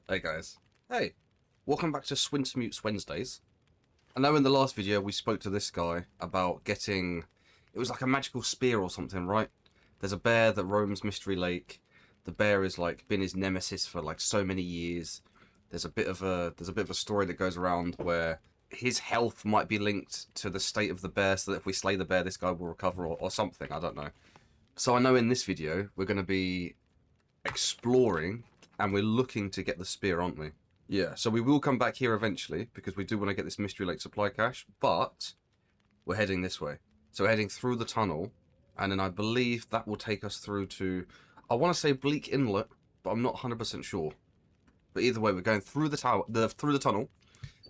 Hey guys. Hey, welcome back to Wintermute Wednesdays. I know in the last video we spoke to this guy about getting... It was like a magical spear or something, right? There's a bear that roams Mystery Lake. The bear is like been his nemesis for like so many years. There's a bit of a story that goes around where his health might be linked to the state of the bear, so that if we slay the bear, this guy will recover or something. I don't know. So I know in this video we're going to be exploring, and we're looking to get the spear, aren't we? Yeah, so we will come back here eventually, because we do want to get this Mystery Lake supply cache, but we're heading this way. So we're heading through the tunnel, and then I believe that will take us through to, I want to say Bleak Inlet, but I'm not 100% sure. But either way, we're going through the tunnel,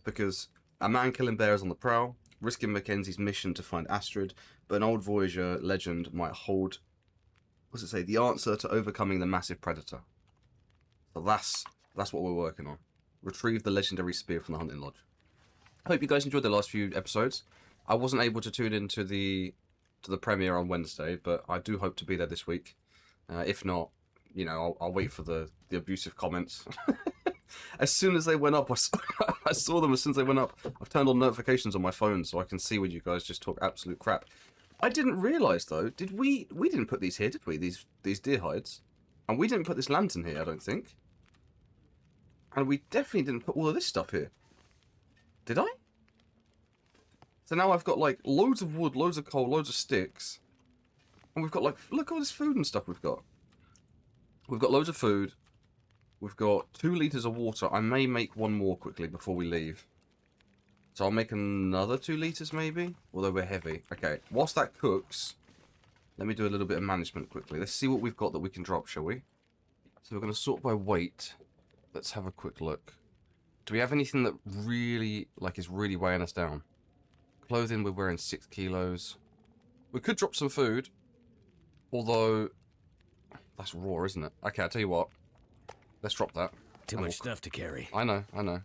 because a man-killing bear is on the prowl, risking Mackenzie's mission to find Astrid, but an old Voyager legend might hold, what's it say, the answer to overcoming the massive predator. So that's what we're working on. Retrieve the legendary spear from the hunting lodge. I hope you guys enjoyed the last few episodes. I wasn't able to tune into the premiere on Wednesday, but I do hope to be there this week. If not, you know, I'll wait for the abusive comments. As soon as they went up, I saw them as soon as they went up. I've turned on notifications on my phone so I can see when you guys just talk absolute crap. I didn't realise though, did we didn't put these here, did we? These deer hides. And we didn't put this lantern here, I don't think. And we definitely didn't put all of this stuff here. Did I? So now I've got like loads of wood, loads of coal, loads of sticks. And we've got like, look at all this food and stuff we've got. We've got loads of food. We've got 2 litres of water. I may make one more quickly before we leave. So I'll make another 2 litres maybe? Although we're heavy. Okay, whilst that cooks, let me do a little bit of management quickly. Let's see what we've got that we can drop, shall we? So we're going to sort by weight. Let's have a quick look. Do we have anything that really, like, is really weighing us down? Clothing, we're wearing 6 kilos. We could drop some food. Although, that's raw, isn't it? Okay, I'll tell you what. Let's drop that. Too much stuff to carry. I know. And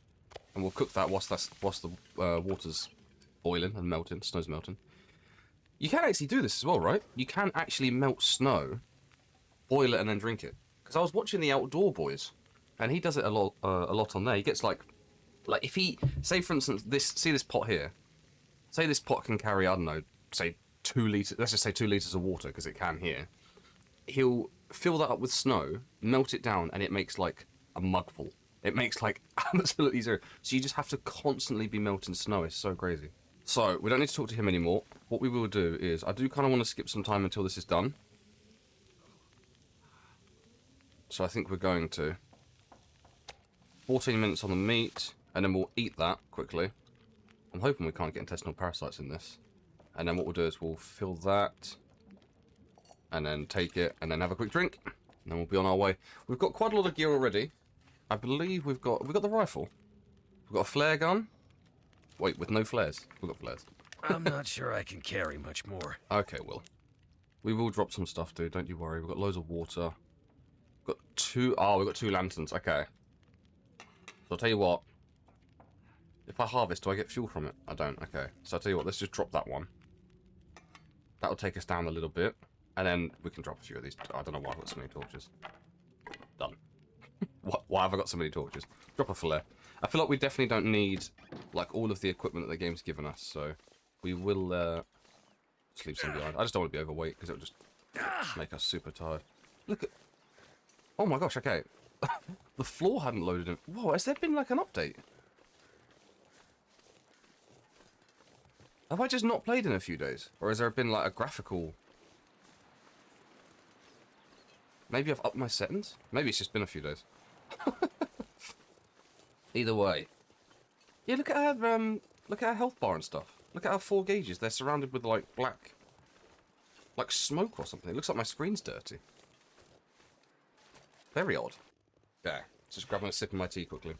we'll cook that whilst the water's boiling and melting, snow's melting. You can actually do this as well, right? You can actually melt snow, boil it, and then drink it. Because I was watching the Outdoor Boys, and he does it a lot on there. He gets like if he, say for instance, this pot here. Say this pot can carry, I don't know, say 2 litres, let's just say 2 litres of water, because it can here. He'll fill that up with snow, melt it down, and it makes like a mugful. It makes like absolutely zero. So you just have to constantly be melting snow. It's so crazy. So we don't need to talk to him anymore. What we will do is, I do kind of want to skip some time until this is done. So I think we're going to 14 minutes on the meat, and then we'll eat that quickly. I'm hoping we can't get intestinal parasites in this. And then what we'll do is we'll fill that, and then take it, and then have a quick drink, and then we'll be on our way. We've got quite a lot of gear already. I believe we've got the rifle. We've got a flare gun. Wait, with no flares. We've got flares. I'm not sure I can carry much more. Okay, Will. We will drop some stuff, dude. Don't you worry. We've got loads of water. We've got 2... Oh, we've got 2 lanterns. Okay. So I'll tell you what. If I harvest, do I get fuel from it? I don't. Okay. So I'll tell you what. Let's just drop that one. That'll take us down a little bit. And then we can drop a few of these. I don't know why I've got so many torches. Done. Why have I got so many torches? Drop a flare. I feel like we definitely don't need like all of the equipment that the game's given us, so we will just leave some behind. I just don't want to be overweight because it'll just make us super tired. Look at... Oh my gosh, okay. The floor hadn't loaded in. Whoa, has there been like an update? Have I just not played in a few days? Or has there been like a graphical... Maybe I've upped my settings? Maybe it's just been a few days. Either way. Yeah, look at our health bar and stuff. Look at our 4 gauges. They're surrounded with like black... like smoke or something. It looks like my screen's dirty. Very odd. Yeah, just grabbing a sip of my tea quickly.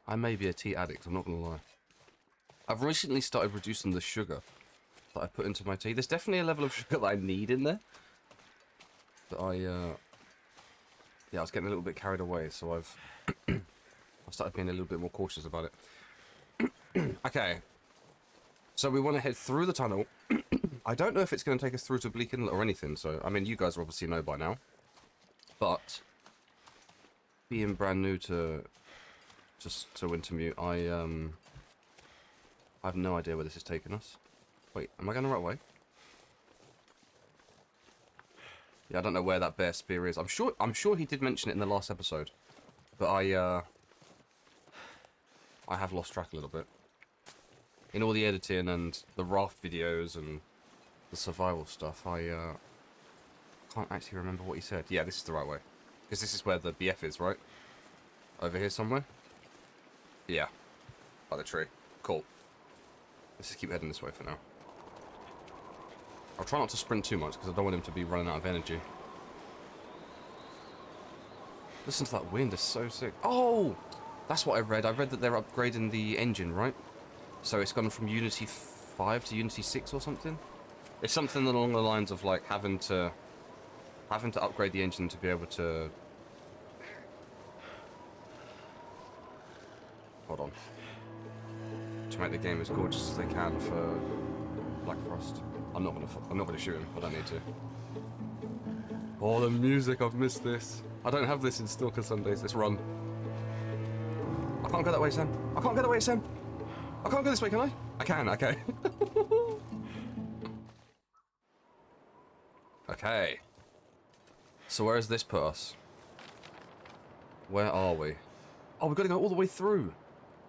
I may be a tea addict, I'm not going to lie. I've recently started reducing the sugar that I put into my tea. There's definitely a level of sugar that I need in there. But yeah, I was getting a little bit carried away, so I've started being a little bit more cautious about it. Okay. So we want to head through the tunnel. I don't know if it's going to take us through to Bleak Inlet or anything, so, I mean, you guys obviously know by now. But, being brand new to Wintermute, I have no idea where this is taking us. Wait, am I going the right way? Yeah, I don't know where that bear spear is. I'm sure he did mention it in the last episode. But I have lost track a little bit. In all the editing and the raft videos and the survival stuff, I can't actually remember what he said. Yeah, this is the right way. Because this is where the BF is, right? Over here somewhere? Yeah. By the tree. Cool. Let's just keep heading this way for now. I'll try not to sprint too much because I don't want him to be running out of energy. Listen to that wind, it's so sick. Oh! That's what I read. I read that they're upgrading the engine, right? So it's gone from Unity 5 to Unity 6 or something? It's something along the lines of like having to upgrade the engine to be able to... Hold on. To make the game as gorgeous as they can for Black Frost. I'm not gonna shoot him. I don't need to. Oh, the music! I've missed this. I don't have this in Stalker Sundays. This run. I can't go that way, Sam. I can't go that way, Sam. I can't go this way, can I? I can. Okay. Okay. So where does this put us? Where are we? Oh, we've got to go all the way through.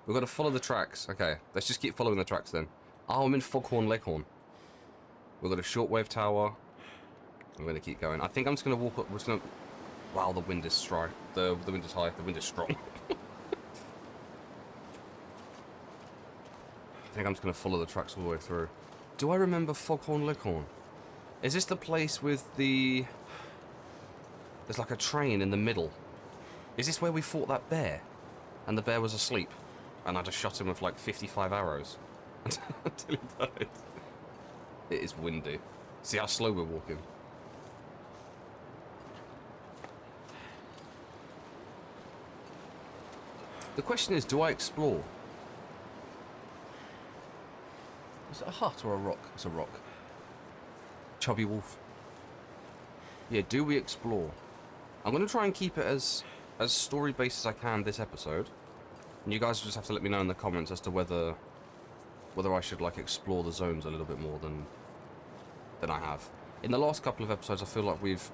We've got to follow the tracks. Okay, let's just keep following the tracks then. Oh, I'm in Foghorn Leghorn. We've got a shortwave tower. I'm going to keep going. I think I'm just going to walk up. We're just going to... Wow, the wind is strong. The wind is high. The wind is strong. I think I'm just going to follow the tracks all the way through. Do I remember Foghorn Leghorn? Is this the place with the... There's like a train in the middle. Is this where we fought that bear? And the bear was asleep. And I just shot him with like 55 arrows. Until he died. It is windy. See how slow we're walking? The question is, do I explore? Is it a hut or a rock? It's a rock. Chubby wolf. Yeah, do we explore? I'm going to try and keep it as story-based as I can this episode. And you guys will just have to let me know in the comments as to whether I should like explore the zones a little bit more than I have. In the last couple of episodes, I feel like we've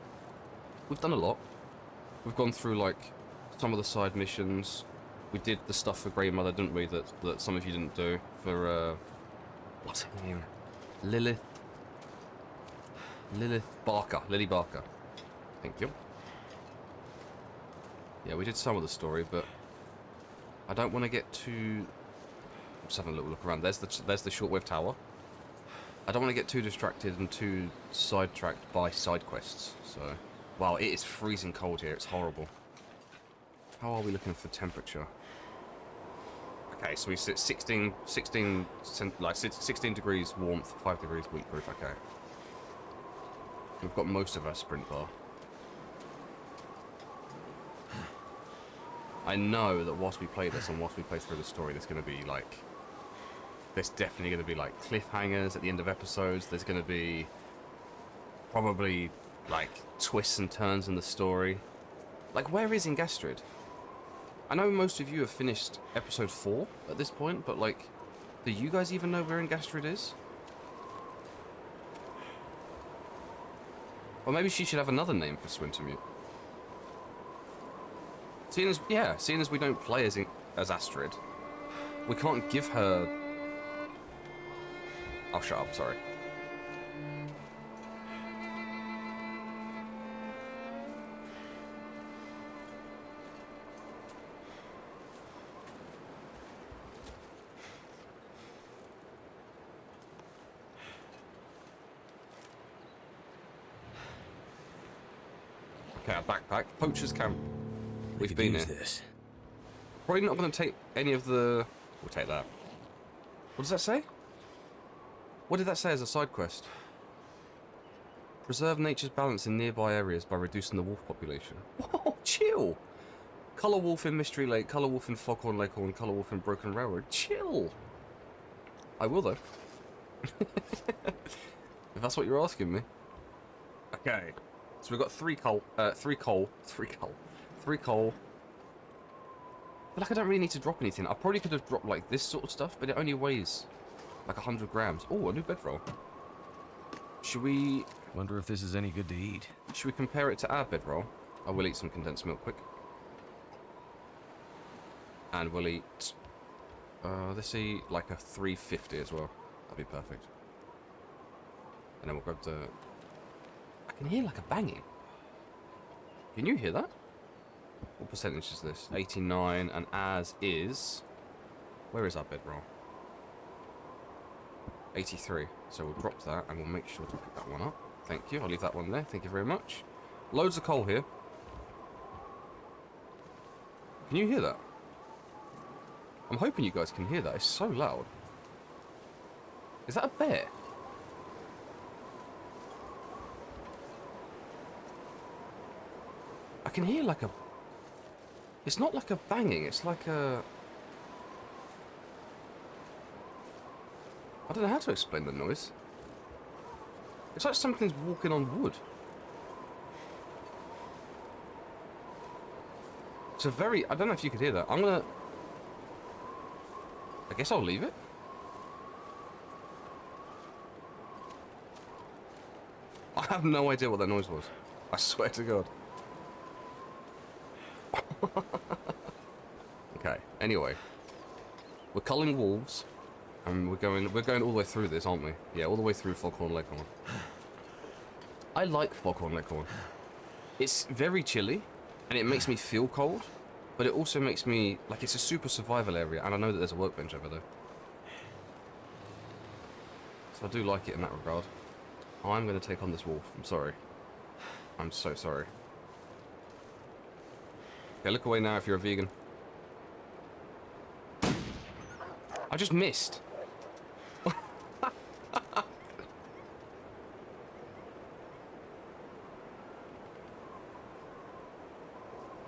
done a lot. We've gone through like some of the side missions. We did the stuff for Grey Mother, didn't we? That some of you didn't do for what's her name? Lily Barker. Thank you. Yeah, we did some of the story, but I don't want to get too... I'm just having a little look around. There's the shortwave tower. I don't want to get too distracted and too sidetracked by side quests. So, wow, it is freezing cold here. It's horrible. How are we looking for temperature? Okay, so we sit 16 degrees warmth, 5 degrees weak proof. Okay. We've got most of our sprint bar. I know that whilst we play this and whilst we play through the story, there's going to be like... There's definitely going to be like cliffhangers at the end of episodes. There's going to be probably like twists and turns in the story. Like, where is Ingastrid? I know most of you have finished episode 4 at this point, but like, do you guys even know where Ingastrid is? Or maybe she should have another name for Wintermute. Seeing as we don't play as Astrid, we can't give her... Oh, shut up, sorry. Okay, our backpack. Poacher's camp. We've been here. This. Probably not going to take any of the... We'll take that. What does that say? What did that say as a side quest? Preserve nature's balance in nearby areas by reducing the wolf population. Whoa, chill! Colour wolf in Mystery Lake, colour wolf in Foghorn Leghorn, colour wolf in Broken Railroad. Chill! I will, though. If that's what you're asking me. Okay. So we've got three coal. I feel like I don't really need to drop anything. I probably could have dropped like this sort of stuff, but it only weighs like 100 grams. Oh, a new bedroll. Should we Wonder if this is any good to eat. compare it to our bedroll? I will eat some condensed milk quick. And we'll eat let's eat like a 350 as well. That'd be perfect. And then we'll grab the... I can hear like a banging. Can you hear that? What percentage is this? 89, and as is... Where is our bedroll? 83. So we'll drop that, and we'll make sure to pick that one up. Thank you. I'll leave that one there. Thank you very much. Loads of coal here. Can you hear that? I'm hoping you guys can hear that. It's so loud. Is that a bear? I can hear like a... It's not like a banging, it's like a... I don't know how to explain the noise. It's like something's walking on wood. It's a very... I don't know if you could hear that. I'm gonna... I guess I'll leave it. I have no idea what that noise was. I swear to God. Okay, anyway. We're culling wolves. And we're going all the way through this, aren't we? Yeah, all the way through Foghorn Leghorn. I like Foghorn Leghorn. It's very chilly, and it makes me feel cold, but it also makes me... Like, it's a super survival area, and I know that there's a workbench over there. So I do like it in that regard. I'm going to take on this wolf. I'm sorry. I'm so sorry. Okay, look away now if you're a vegan. I just missed.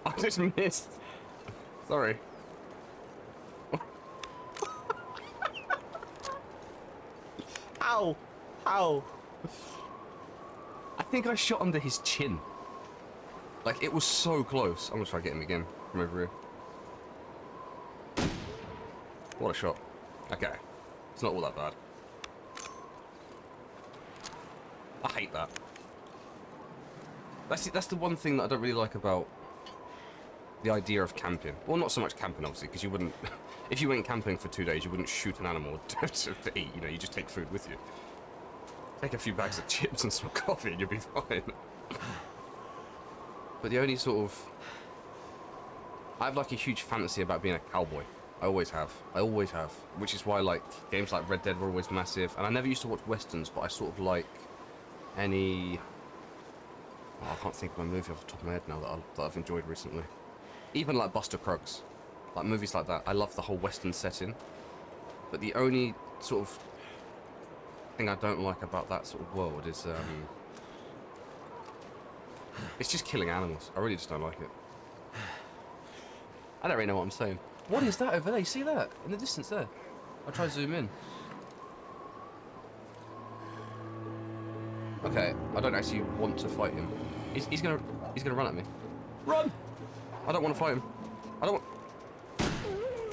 I just missed. Sorry. Ow! Ow! I think I shot under his chin. Like, it was so close. I'm gonna try to get him again from over here. What a shot. Okay. It's not all that bad. I hate that. That's the one thing that I don't really like about the idea of camping. Well, not so much camping, obviously, because you wouldn't... If you went camping for 2 days, you wouldn't shoot an animal to eat. You know, you just take food with you. Take a few bags of chips and some coffee and you'll be fine. But the only sort of... I have, like, a huge fantasy about being a cowboy. I always have. I always have. Which is why, like, games like Red Dead were always massive. And I never used to watch westerns, but I sort of like any... Oh, I can't think of a movie off the top of my head now that I've enjoyed recently. Even like Buster Cruggs. Like movies like that. I love the whole western setting. But the only sort of thing I don't like about that sort of world is... it's just killing animals. I really just don't like it. I don't really know what I'm saying. What is that over there? You see that? In the distance there. I'll try to zoom in. Okay, I don't actually want to fight him. He's gonna run at me. Run! I don't want to fight him. I don't want...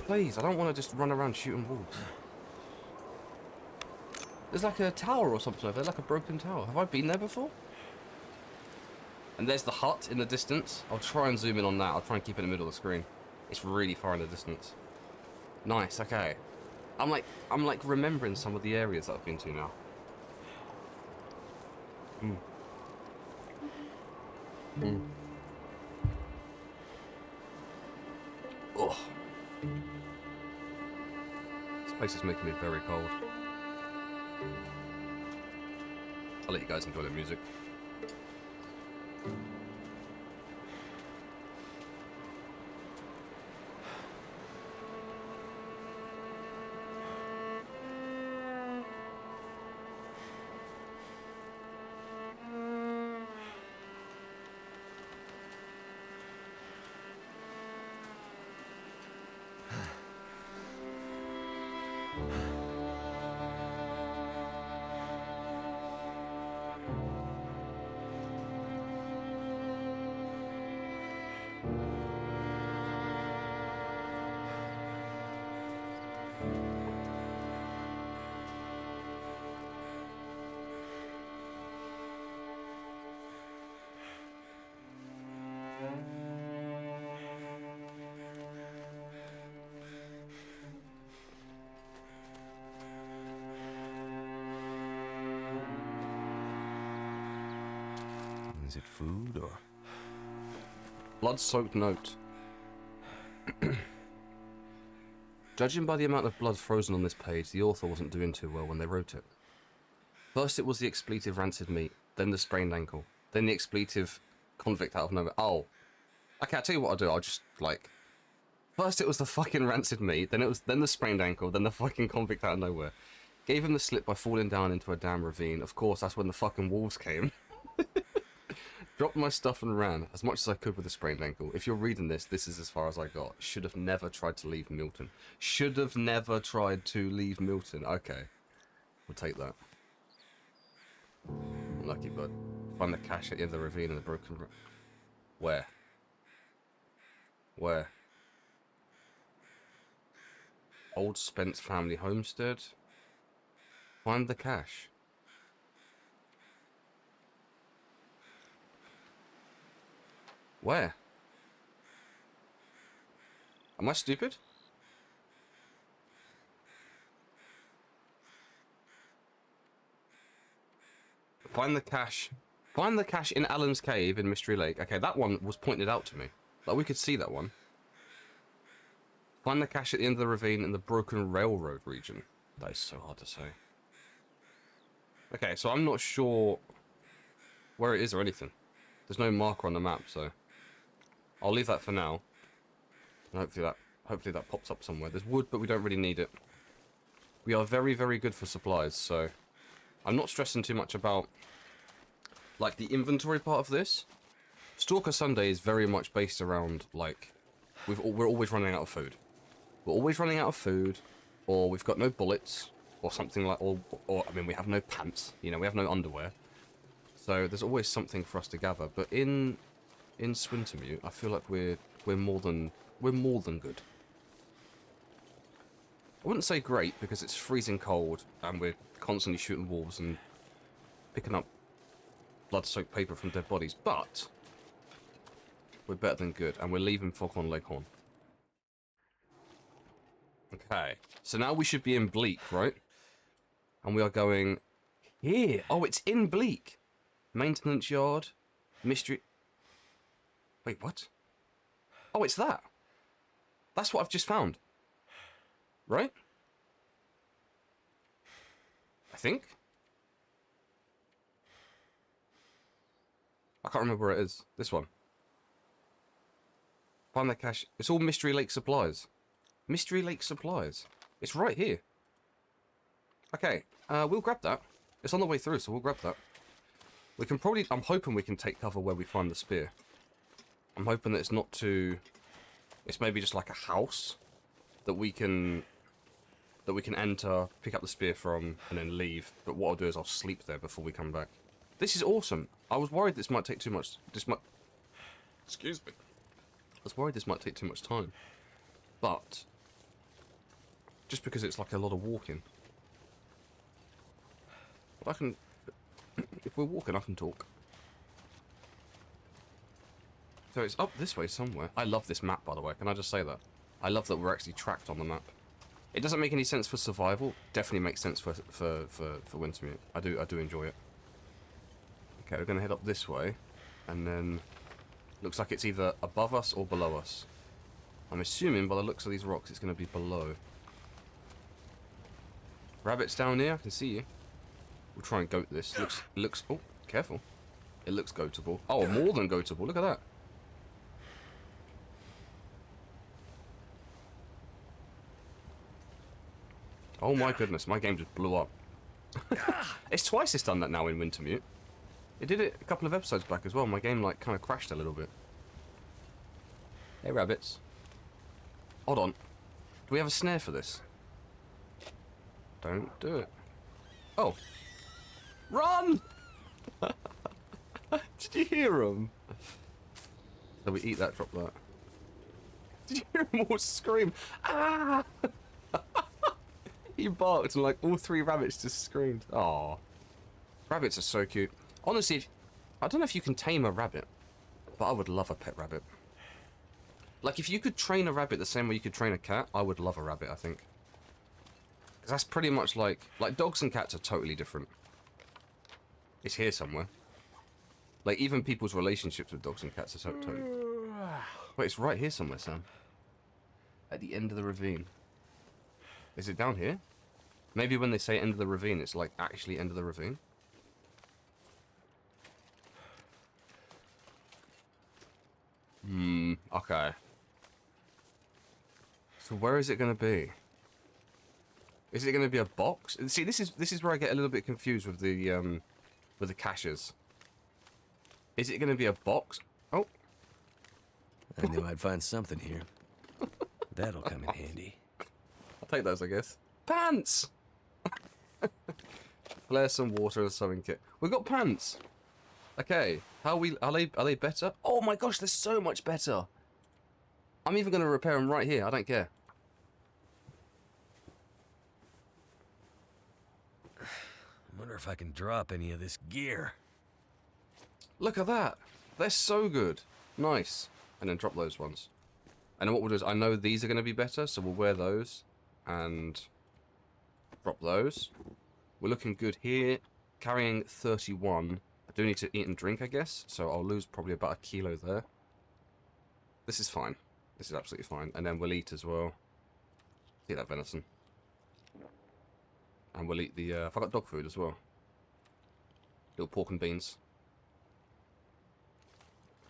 Please, I don't want to just run around shooting wolves. There's like a tower or something over there, like a broken tower. Have I been there before? And there's the hut in the distance. I'll try and zoom in on that. I'll try and keep it in the middle of the screen. It's really far in the distance. Nice, okay. I'm like remembering some of the areas that I've been to now. Oh. This place is making me very cold. I'll let you guys enjoy the music. Is it food or... Blood-soaked note. Judging by the amount of blood frozen on this page, the author wasn't doing too well when they wrote it. First it was the expletive rancid meat, then the sprained ankle, then the expletive convict out of nowhere. Oh. Okay, I'll tell you what I'll do. I'll just, like... First it was the fucking rancid meat, then the sprained ankle, then the fucking convict out of nowhere. Gave him the slip by falling down into a damn ravine. Of course, that's when the fucking wolves came. Dropped my stuff and ran, as much as I could with a sprained ankle. If you're reading this, this is as far as I got. Should have never tried to leave Milton. Should have never tried to leave Milton. Okay. We'll take that. Lucky bud. Find the cache at the end of the ravine and the broken... Where? Where? Old Spence family homestead. Find the cache. Where? Am I stupid? Find the cache. Find the cache in Alan's Cave in Mystery Lake. Okay, that one was pointed out to me. Like, we could see that one. Find the cache at the end of the ravine in the Broken Railroad region. That is so hard to say. Okay, so I'm not sure where it is or anything. There's no marker on the map, so I'll leave that for now. And hopefully that pops up somewhere. There's wood, but we don't really need it. We are very, very good for supplies, so I'm not stressing too much about, like, the inventory part of this. Stalker Sunday is very much based around, like, we're always running out of food. We're always running out of food, or we've got no bullets, or something like, or I mean, we have no pants, you know, we have no underwear. So there's always something for us to gather. But in Wintermute, I feel like we're more than good. I wouldn't say great because it's freezing cold and we're constantly shooting wolves and picking up blood-soaked paper from dead bodies, but we're better than good, and we're leaving Foghorn Leghorn. Okay, so now we should be in Bleak, right? And we are going here. Oh, it's in Bleak. Maintenance yard, mystery. Wait, what? Oh, it's that. That's what I've just found. Right? I think. I can't remember where it is. This one. Find the cache. It's all Mystery Lake supplies. Mystery Lake supplies. It's right here. Okay, we'll grab that. It's on the way through, so we'll grab that. We can probably... I'm hoping we can take cover where we find the spear. I'm hoping that it's not too... It's maybe just like a house that we can enter, pick up the spear from, and then leave. But what I'll do is I'll sleep there before we come back. This is awesome. I was worried this might take too much... Excuse me. I was worried this might take too much time. But... just because it's like a lot of walking. But I can... If we're walking, I can talk. So it's up this way somewhere. I love this map, by the way. Can I just say that? I love that we're actually tracked on the map. It doesn't make any sense for survival. Definitely makes sense for Wintermute. I do enjoy it. Okay, we're gonna head up this way, and then looks like it's either above us or below us. I'm assuming by the looks of these rocks, it's gonna be below. Rabbits down here. I can see you. We'll try and goat this. Looks. Oh, careful. It looks goatable. Oh, more than goatable. Look at that. Oh my goodness, my game just blew up. It's twice it's done that now in Wintermute. It did it a couple of episodes back as well. My game, like, kind of crashed a little bit. Hey, rabbits. Hold on. Do we have a snare for this? Don't do it. Oh. Run! Did you hear him? So we eat that, drop that. Did you hear him all scream? Ah! He barked and like all three rabbits just screamed. Aww. Rabbits are so cute. Honestly, I don't know if you can tame a rabbit, but I would love a pet rabbit. Like, if you could train a rabbit the same way you could train a cat, I would love a rabbit, I think. Because that's pretty much like dogs and cats are totally different. It's here somewhere. Like, even people's relationships with dogs and cats are so totally... Wait, it's right here somewhere, Sam. At the end of the ravine. Is it down here? Maybe when they say end of the ravine, it's like actually end of the ravine. Okay. So where is it going to be? Is it going to be a box? See, this is where I get a little bit confused with the caches. Is it going to be a box? Oh. I knew I'd find something here. That'll come in handy. I'll take those, I guess. Pants! Flare some water and a sewing kit. We've got pants! Okay. Are they better? Oh my gosh, they're so much better! I'm even going to repair them right here. I don't care. I wonder if I can drop any of this gear. Look at that! They're so good. Nice. And then drop those ones. And then what we'll do is, I know these are going to be better, so we'll wear those. And drop those. We're looking good here. Carrying 31. I do need to eat and drink, I guess. So I'll lose probably about 1 kilo there. This is fine. This is absolutely fine. And then we'll eat as well. Eat that venison. And we'll eat the... I've got dog food as well. Little pork and beans.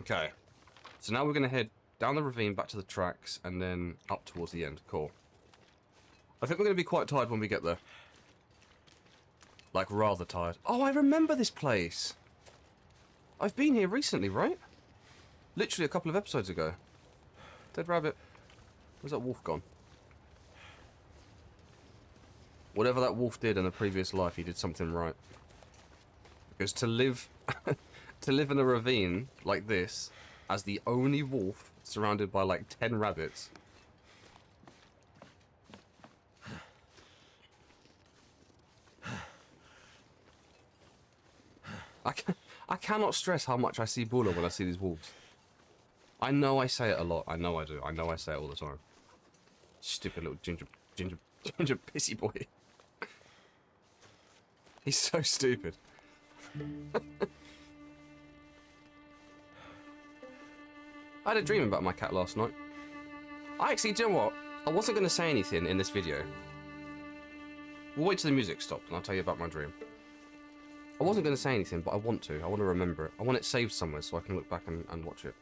Okay. So now we're going to head down the ravine, back to the tracks, and then up towards the end. Cool. I think we're going to be quite tired when we get there. Like, rather tired. Oh, I remember this place. I've been here recently, right? Literally a couple of episodes ago. Dead rabbit. Where's that wolf gone? Whatever that wolf did in a previous life, he did something right. Because to live... to live in a ravine like this, as the only wolf, surrounded by like 10 rabbits... I cannot stress how much I see Bula when I see these wolves. I know I say it a lot. I know I do. I know I say it all the time. Stupid little ginger pissy boy. He's so stupid. I had a dream about my cat last night. Do you know what? I wasn't going to say anything in this video. We'll wait till the music stops and I'll tell you about my dream. I wasn't going to say anything, but I want to. I want to remember it. I want it saved somewhere so I can look back and watch it.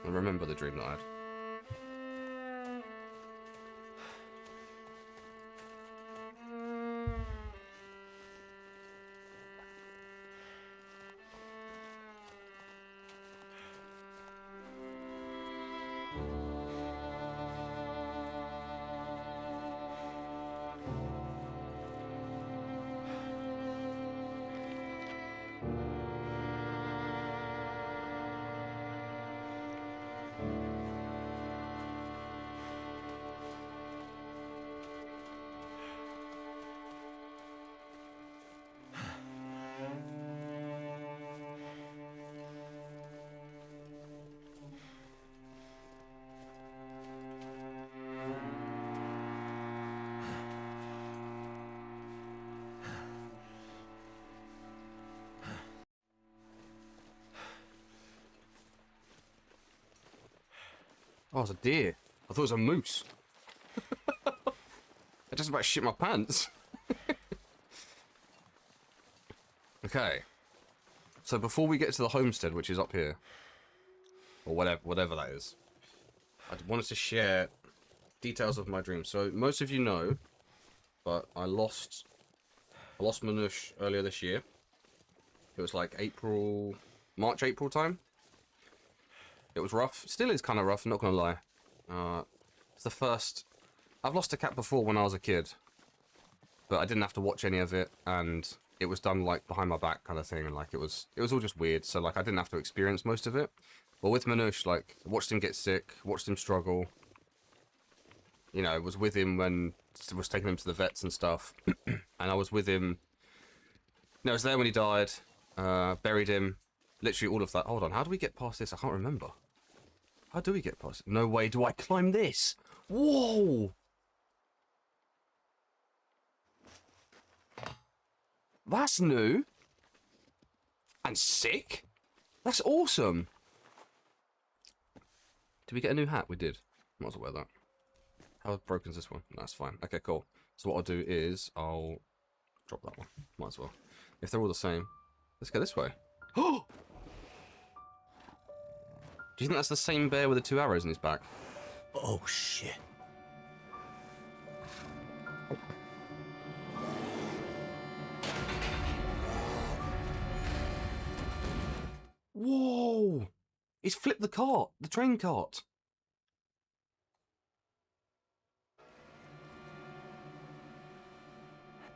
And remember the dream that I had. Oh, it's a deer. I thought it was a moose. I just about shit my pants. Okay. So before we get to the homestead, which is up here, or whatever that is, I wanted to share details of my dream. So most of you know, but I lost Manush earlier this year. It was like March, April time. It was rough. Still is kind of rough, not gonna lie. It's the first... I've lost a cat before when I was a kid, but I didn't have to watch any of it, and it was done like behind my back kind of thing, and like it was all just weird. So like I didn't have to experience most of it. But with Manush, like watched him get sick, watched him struggle. You know, was with him when I was taking him to the vets and stuff, and I was with him. No, I was there when he died. Buried him. Literally all of that. Hold on, how do we get past this? I can't remember. How do we get past it? No way do I climb this! Whoa! That's new! And sick? That's awesome. Did we get a new hat? We did. Might as well wear that. How broken is this one? No, that's fine. Okay, cool. So what I'll do is I'll drop that one. Might as well. If they're all the same, let's go this way. Oh! Do you think that's the same bear with the 2 arrows in his back? Oh, shit. Whoa! He's flipped the cart, the train cart.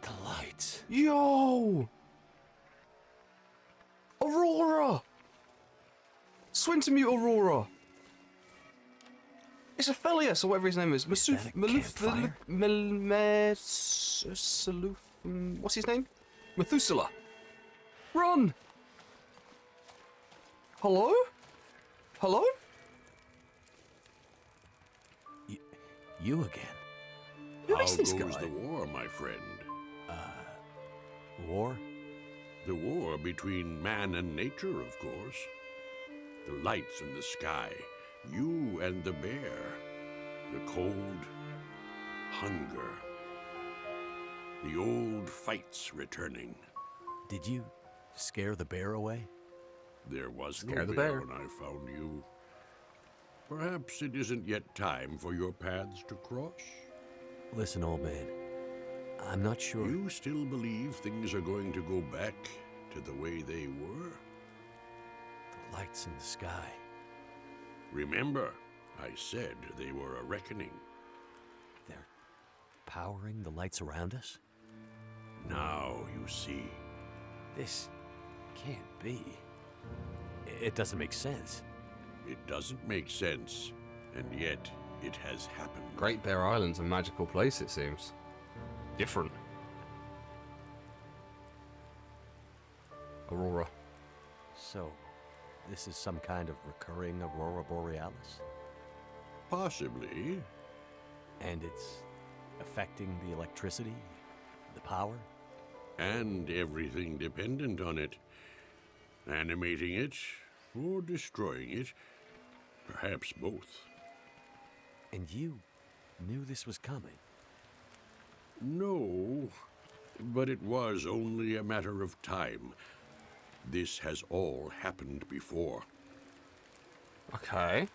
The lights. Yo! Aurora! Wintermute Aurora! It's Aphelios, or whatever his name is. What's his name? Methuselah. Run! Hello? Hello? You again? Who is this How goes guy? the war, my friend? War? The war between man and nature, of course. The lights in the sky, you and the bear, the cold, hunger, the old fights returning. Did you scare the bear away? There was Scare no the bear bear. when I found you. Perhaps it isn't yet time for your paths to cross. Listen, old man. I'm not sure. You still believe things are going to go back to the way they were? The lights in the sky. Remember, I said they were a reckoning. They're powering the lights around us? Now you see. This can't be. It doesn't make sense. It doesn't make sense, and yet it has happened. Great Bear Island's a magical place, it seems. Different. Aurora. So, this is some kind of recurring aurora borealis? Possibly. And it's affecting the electricity, the power? And everything dependent on it. Animating it, or destroying it. Perhaps both. And you knew this was coming? No, but it was only a matter of time. This has all happened before. Okay.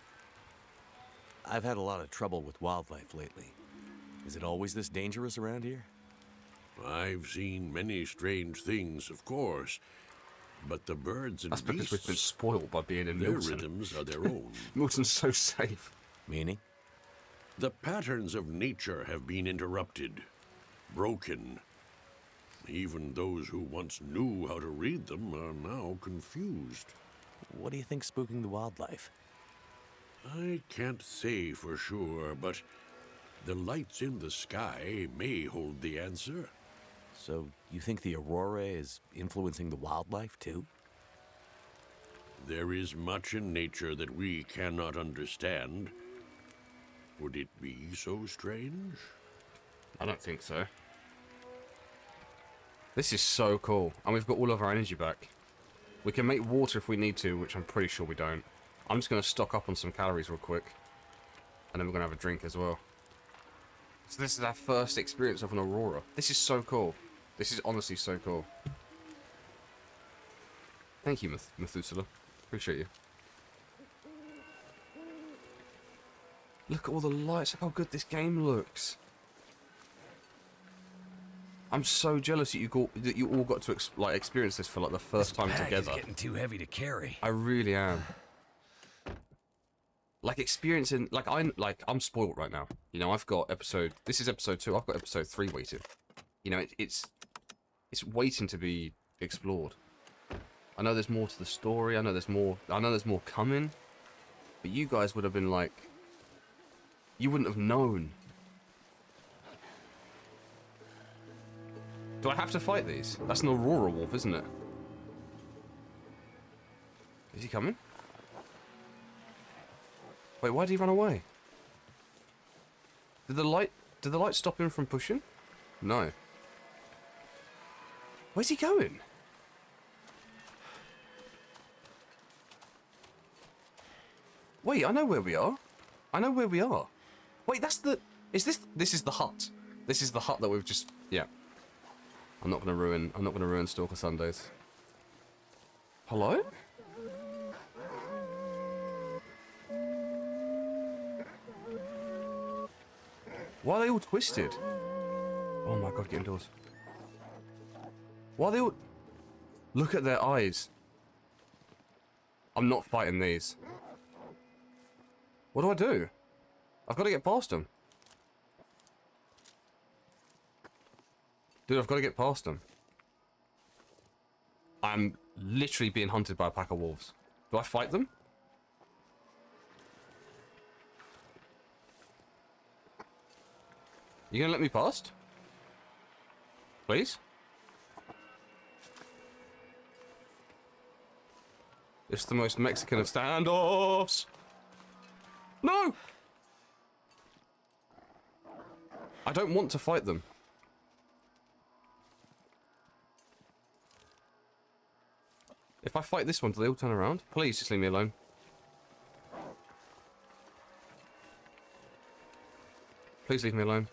I've had a lot of trouble with wildlife lately. Is it always this dangerous around here? I've seen many strange things, of course, but the birds and That's because we've been beasts, spoiled by being in their Milton. rhythms are their own. Milton's so safe. Meaning? The patterns of nature have been interrupted, broken. Even those who once knew how to read them are now confused. What do you think's spooking the wildlife? I can't say for sure, but the lights in the sky may hold the answer. So, you think the aurora is influencing the wildlife, too? There is much in nature that we cannot understand. Would it be so strange? I don't think so. This is so cool. And we've got all of our energy back. We can make water if we need to, which I'm pretty sure we don't. I'm just going to stock up on some calories real quick. And then we're going to have a drink as well. So this is our first experience of an aurora. This is so cool. This is honestly so cool. Thank you, Methuselah. Appreciate you. Look at all the lights. Look how good this game looks. I'm so jealous that you all got to experience this for like the first time together. It's getting too heavy to carry. I really am. Like experiencing, I'm spoiled right now. You know, this is episode 2. I've got episode 3 waiting. You know, it's waiting to be explored. I know there's more to the story. I know there's more coming. But you guys would have been like, you wouldn't have known. Do I have to fight these? That's an Aurora Wolf, isn't it? Is he coming? Wait, why did he run away? Did the light stop him from pushing? No. Where's he going? Wait, I know where we are. I know where we are. Wait, that's the... Is this... This is the hut. This is the hut that we've just... Yeah. I'm not gonna ruin Stalker Sundays. Hello? Why are they all twisted? Oh my god, get indoors. Why are they all... Look at their eyes. I'm not fighting these. What do I do? I've got to get past them. Dude, I've got to get past them. I'm literally being hunted by a pack of wolves. Do I fight them? You gonna let me past? Please? It's the most Mexican of standoffs. No! I don't want to fight them. If I fight this one, do they all turn around? Please, just leave me alone. Please leave me alone.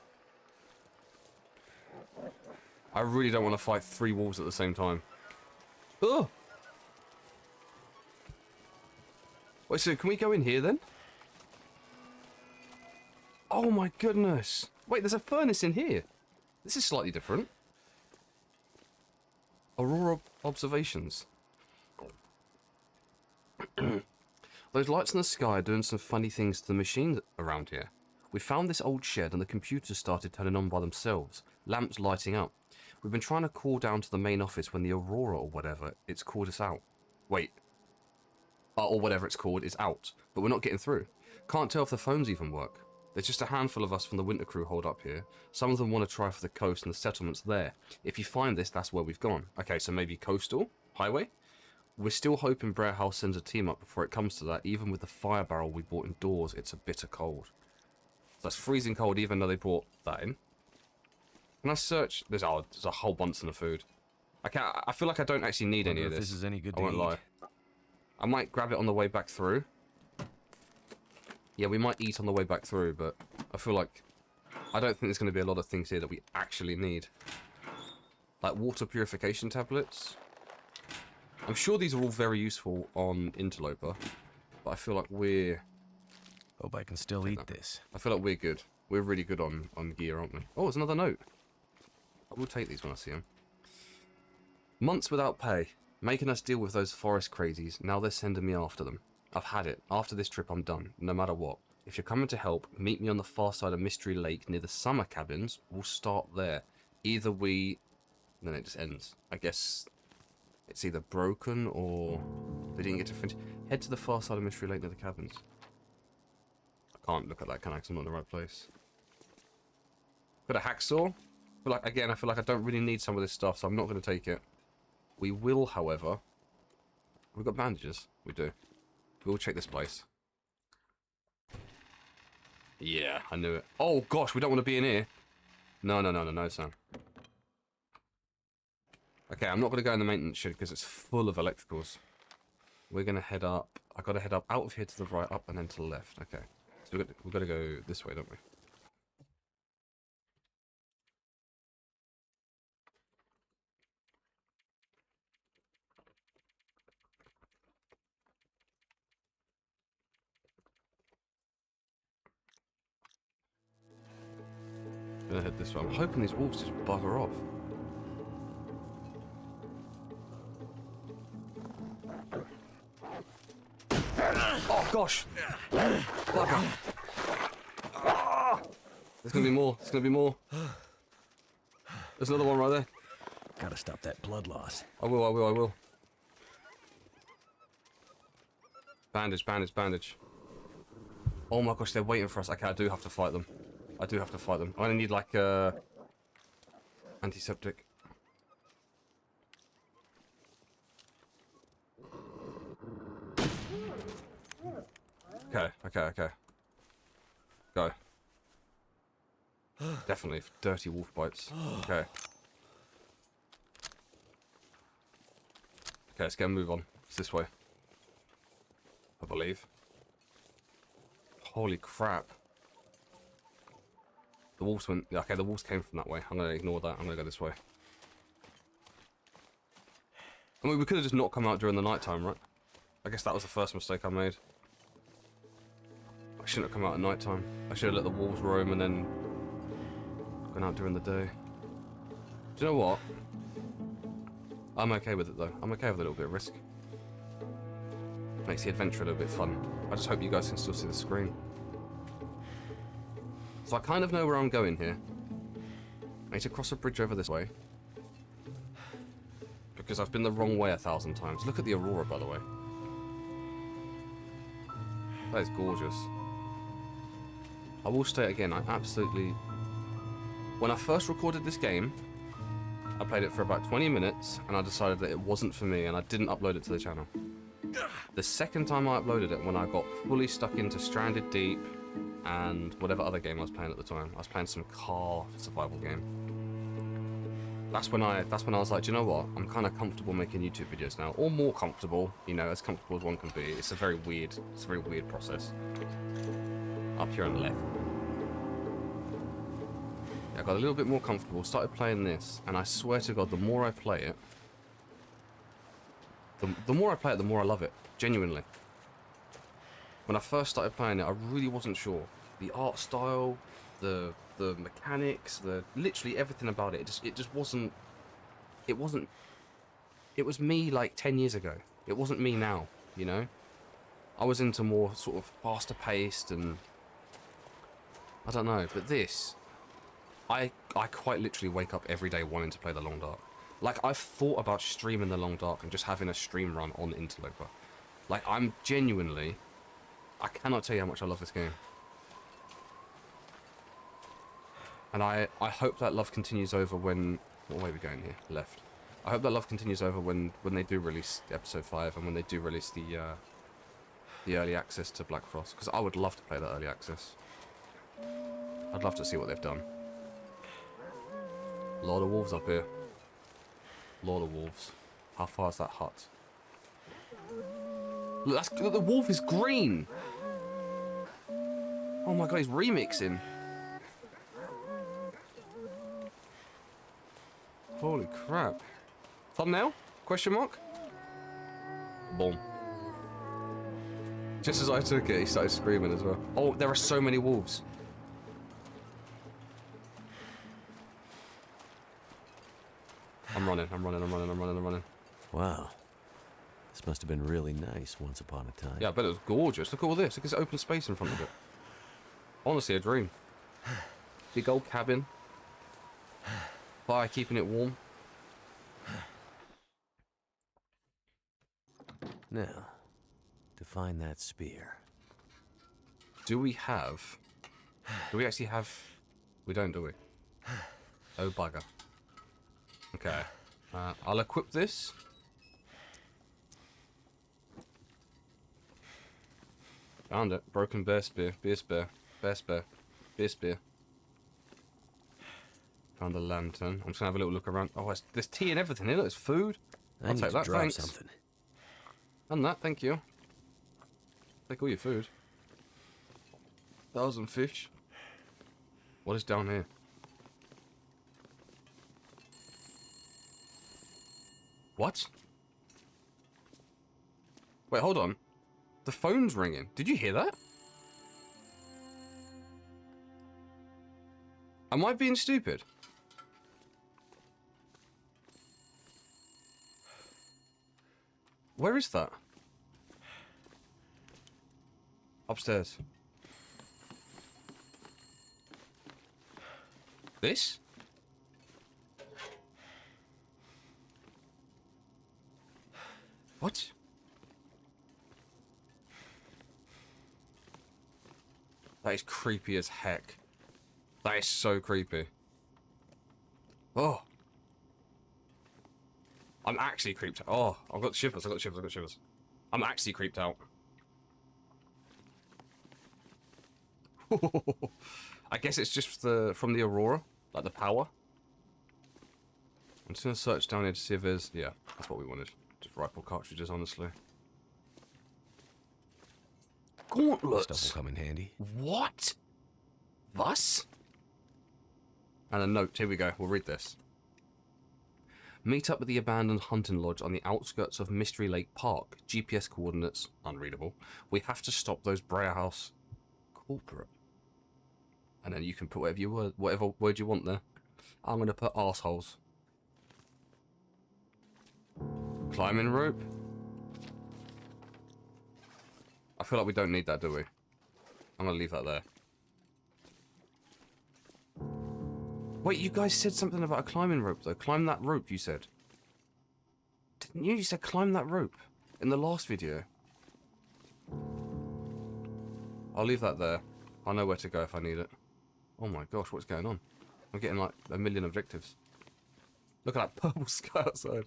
I really don't want to fight 3 wolves at the same time. Ugh! Wait, so can we go in here then? Oh my goodness! Wait, there's a furnace in here. This is slightly different. Aurora observations. Those lights in the sky are doing some funny things to the machines around here. We found this old shed and the computers started turning on by themselves, lamps lighting up. We've been trying to call down to the main office when the Aurora or whatever, it's called us out. Wait. Or whatever it's called is out, but we're not getting through. Can't tell if the phones even work. There's just a handful of us from the winter crew hold up here. Some of them want to try for the coast and the settlements there. If you find this, that's where we've gone. Okay, so maybe coastal? Highway? We're still hoping Brer House sends a team up before it comes to that. Even with the fire barrel we bought indoors, it's a bitter cold. So that's freezing cold even though they brought that in. Can I search? There's a whole bunch of food. I feel like I don't actually need any of this. If this is any good I won't lie. I might grab it on the way back through. Yeah, we might eat on the way back through, but I feel like I don't think there's going to be a lot of things here that we actually need. Like water purification tablets. I'm sure these are all very useful on Interloper, but I feel like we're... Hope I can still eat this. I feel like we're good. We're really good on gear, aren't we? Oh, there's another note. I will take these when I see them. Months without pay, making us deal with those forest crazies. Now they're sending me after them. I've had it. After this trip, I'm done, no matter what. If you're coming to help, meet me on the far side of Mystery Lake near the summer cabins. We'll start there. Either we... Then it just ends. I guess it's either broken or they didn't get to finish. Head to the far side of Mystery Lake near the cabins. I can't look at that, can I? Because I'm not in the right place. Got a hacksaw. I feel like I don't really need some of this stuff, so I'm not going to take it. We will, however... We've got bandages. We do. We'll check this place. Yeah, I knew it. Oh gosh, we don't want to be in here. No, Sam. Okay, I'm not going to go in the maintenance shed because it's full of electricals. We're going to head up. I've got to head up out of here to the right, up and then to the left. Okay. So we've got to go this way, don't we? Gonna head this way. I'm hoping these wolves just bugger off. Oh gosh! Bugger! There's gonna be more. There's gonna be more. There's another one right there. Gotta stop that blood loss. I will. Bandage. Oh my gosh, they're waiting for us. Okay, I do have to fight them. I'm gonna need like antiseptic. Okay. Go. Definitely dirty wolf bites. Okay. Okay, let's get a move on. It's this way. I believe. Holy crap. The wolves went... Okay, the wolves came from that way. I'm going to ignore that. I'm going to go this way. I mean, we could have just not come out during the night time, right? I guess that was the first mistake I made. I shouldn't have come out at night time. I should have let the wolves roam and then gone out during the day. Do you know what? I'm okay with it though. I'm okay with a little bit of risk. Makes the adventure a little bit fun. I just hope you guys can still see the screen. So I kind of know where I'm going here. I need to cross a bridge over this way. Because I've been the wrong way 1,000 times. Look at the aurora, by the way. That is gorgeous. I will state again, I absolutely... When I first recorded this game, I played it for about 20 minutes, and I decided that it wasn't for me, and I didn't upload it to the channel. The second time I uploaded it, when I got fully stuck into Stranded Deep, and whatever other game I was playing at the time. I was playing some car survival game. That's when I was like, do you know what? I'm kind of comfortable making YouTube videos now, or more comfortable, you know, as comfortable as one can be. It's a very weird process. Up here on the left. Yeah, I got a little bit more comfortable, started playing this, and I swear to God, the more I play it, the more I play it, the more I love it. Genuinely. When I first started playing it, I really wasn't sure. The art style, the mechanics, literally everything about it. It just wasn't. It was me like 10 years ago. It wasn't me now. You know. I was into more sort of faster paced and I don't know. But this, I quite literally wake up every day wanting to play the Long Dark. Like I've thought about streaming the Long Dark and just having a stream run on Interloper. Like I'm genuinely. I cannot tell you how much I love this game. And I hope that love continues over when... What way are we going here? Left. I hope that love continues over when they do release episode 5 and when they do release the early access to Black Frost. Because I would love to play that early access. I'd love to see what they've done. A lot of wolves up here. A lot of wolves. How far is that hut? Look, the wolf is green! Oh my god, he's remixing. Holy crap. Thumbnail? Question mark? Boom. Just as I took it, he started screaming as well. Oh, there are so many wolves. I'm running. Wow. This must have been really nice once upon a time. Yeah, I bet it was gorgeous. Look at all this. Look at this open space in front of it. Honestly, a dream. Big old cabin. Fire keeping it warm. Now, to find that spear. Do we actually have... We don't, do we? Oh, bugger. Okay. I'll equip this. Found it. Broken bear spear. Bear spear. Bear spear. Bear spear. Found the lantern. I'm just gonna have a little look around. Oh, there's tea and everything here. Look, there's food. I'll take that. Thanks. Something. And that, thank you. Take all your food. 1,000 fish. What is down here? What? Wait, hold on. The phone's ringing. Did you hear that? Am I being stupid? Where is that? Upstairs. This? What? That is creepy as heck. That is so creepy. Oh. I'm actually creeped out. Oh, I've got shivers, I've got shivers. I'm actually creeped out. I guess it's just from the aurora, like the power. I'm just gonna search down here to see if there's... Yeah, that's what we wanted. Just rifle cartridges, honestly. Gauntlets. Stuff will come in handy. What? Was? And a note. Here we go. We'll read this. Meet up at the abandoned hunting lodge on the outskirts of Mystery Lake Park. GPS coordinates unreadable. We have to stop those Breyer House corporate. And then you can put whatever word you want there. I'm gonna put arseholes. Climbing rope. I feel like we don't need that, do we? I'm gonna leave that there. Wait, you guys said something about a climbing rope, though. Climb that rope, you said. Didn't you? You said climb that rope in the last video. I'll leave that there. I know where to go if I need it. Oh my gosh, what's going on? I'm getting like a million objectives. Look at that purple sky outside.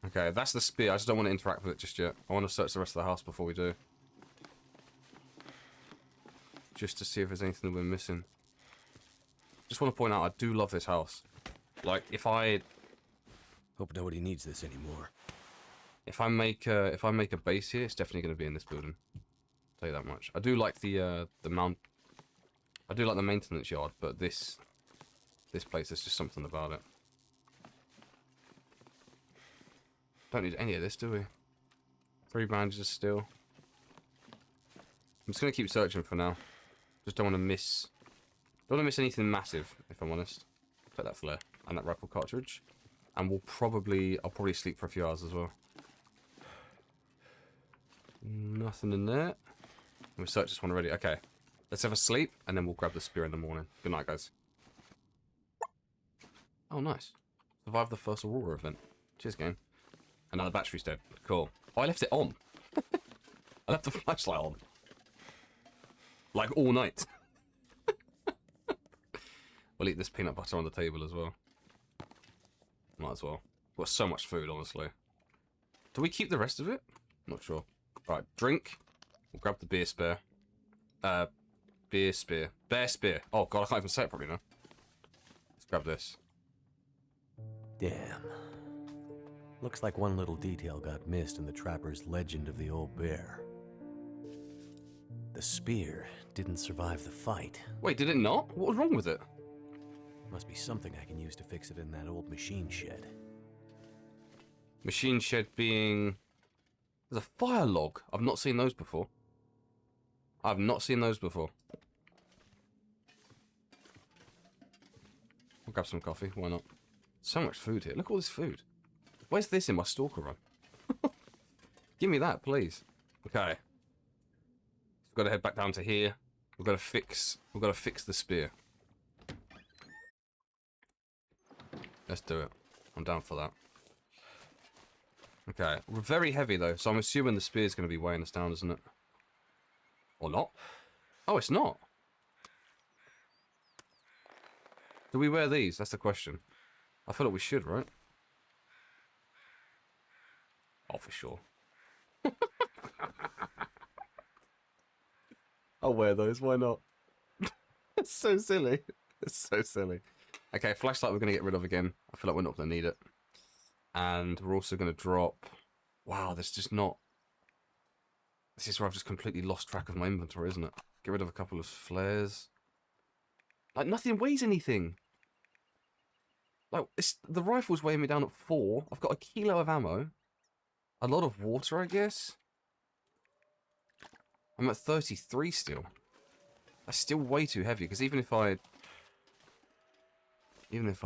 Okay, that's the spear. I just don't want to interact with it just yet. I want to search the rest of the house before we do. Just to see if there's anything that we're missing. Just want to point out, I do love this house. Like, if I... Hope nobody needs this anymore. If I make a base here, it's definitely going to be in this building. I'll tell you that much. I do like the maintenance yard, but this place, there's just something about it. Don't need any of this, do we? 3 bandages still. I'm just gonna keep searching for now. Just don't want to miss. Don't want to miss anything massive, if I'm honest. Take that flare and that rifle cartridge, and I'll probably sleep for a few hours as well. Nothing in there. We've searched this one already. Okay, let's have a sleep, and then we'll grab the spear in the morning. Good night, guys. Oh, nice. Survived the first Aurora event. Cheers, game. And now the battery's dead. Cool. Oh, I left it on. I left the flashlight on. Like, all night. We'll eat this peanut butter on the table as well. Might as well. Got so much food, honestly. Do we keep the rest of it? Not sure. Right, drink. We'll grab the beer spear. Beer spear. Bear spear. Oh, God, I can't even say it properly now. Let's grab this. Damn. Looks like one little detail got missed in the trapper's legend of the old bear. The spear didn't survive the fight. Wait, did it not? What was wrong with it? Must be something I can use to fix it in that old machine shed. Machine shed being... There's a fire log. I've not seen those before. I've not seen those before. I'll grab some coffee. Why not? So much food here. Look at all this food. Where's this in my stalker run? Give me that, please. Okay. We've got to head back down to here. We've got to fix the spear. Let's do it. I'm down for that. Okay. We're very heavy though, so I'm assuming the spear's going to be weighing us down, isn't it? Or not? Oh, it's not. Do we wear these? That's the question. I feel like we should, right? Oh, for sure. I'll wear those, why not? It's so silly. It's so silly. Okay, flashlight we're going to get rid of again. I feel like we're not going to need it. And we're also going to drop... Wow, there's just not... This is where I've just completely lost track of my inventory, isn't it? Get rid of a couple of flares. Like, nothing weighs anything. Like, the rifle's weighing me down at 4. I've got a kilo of ammo. A lot of water, I guess. I'm at 33 still. That's still way too heavy, because even if I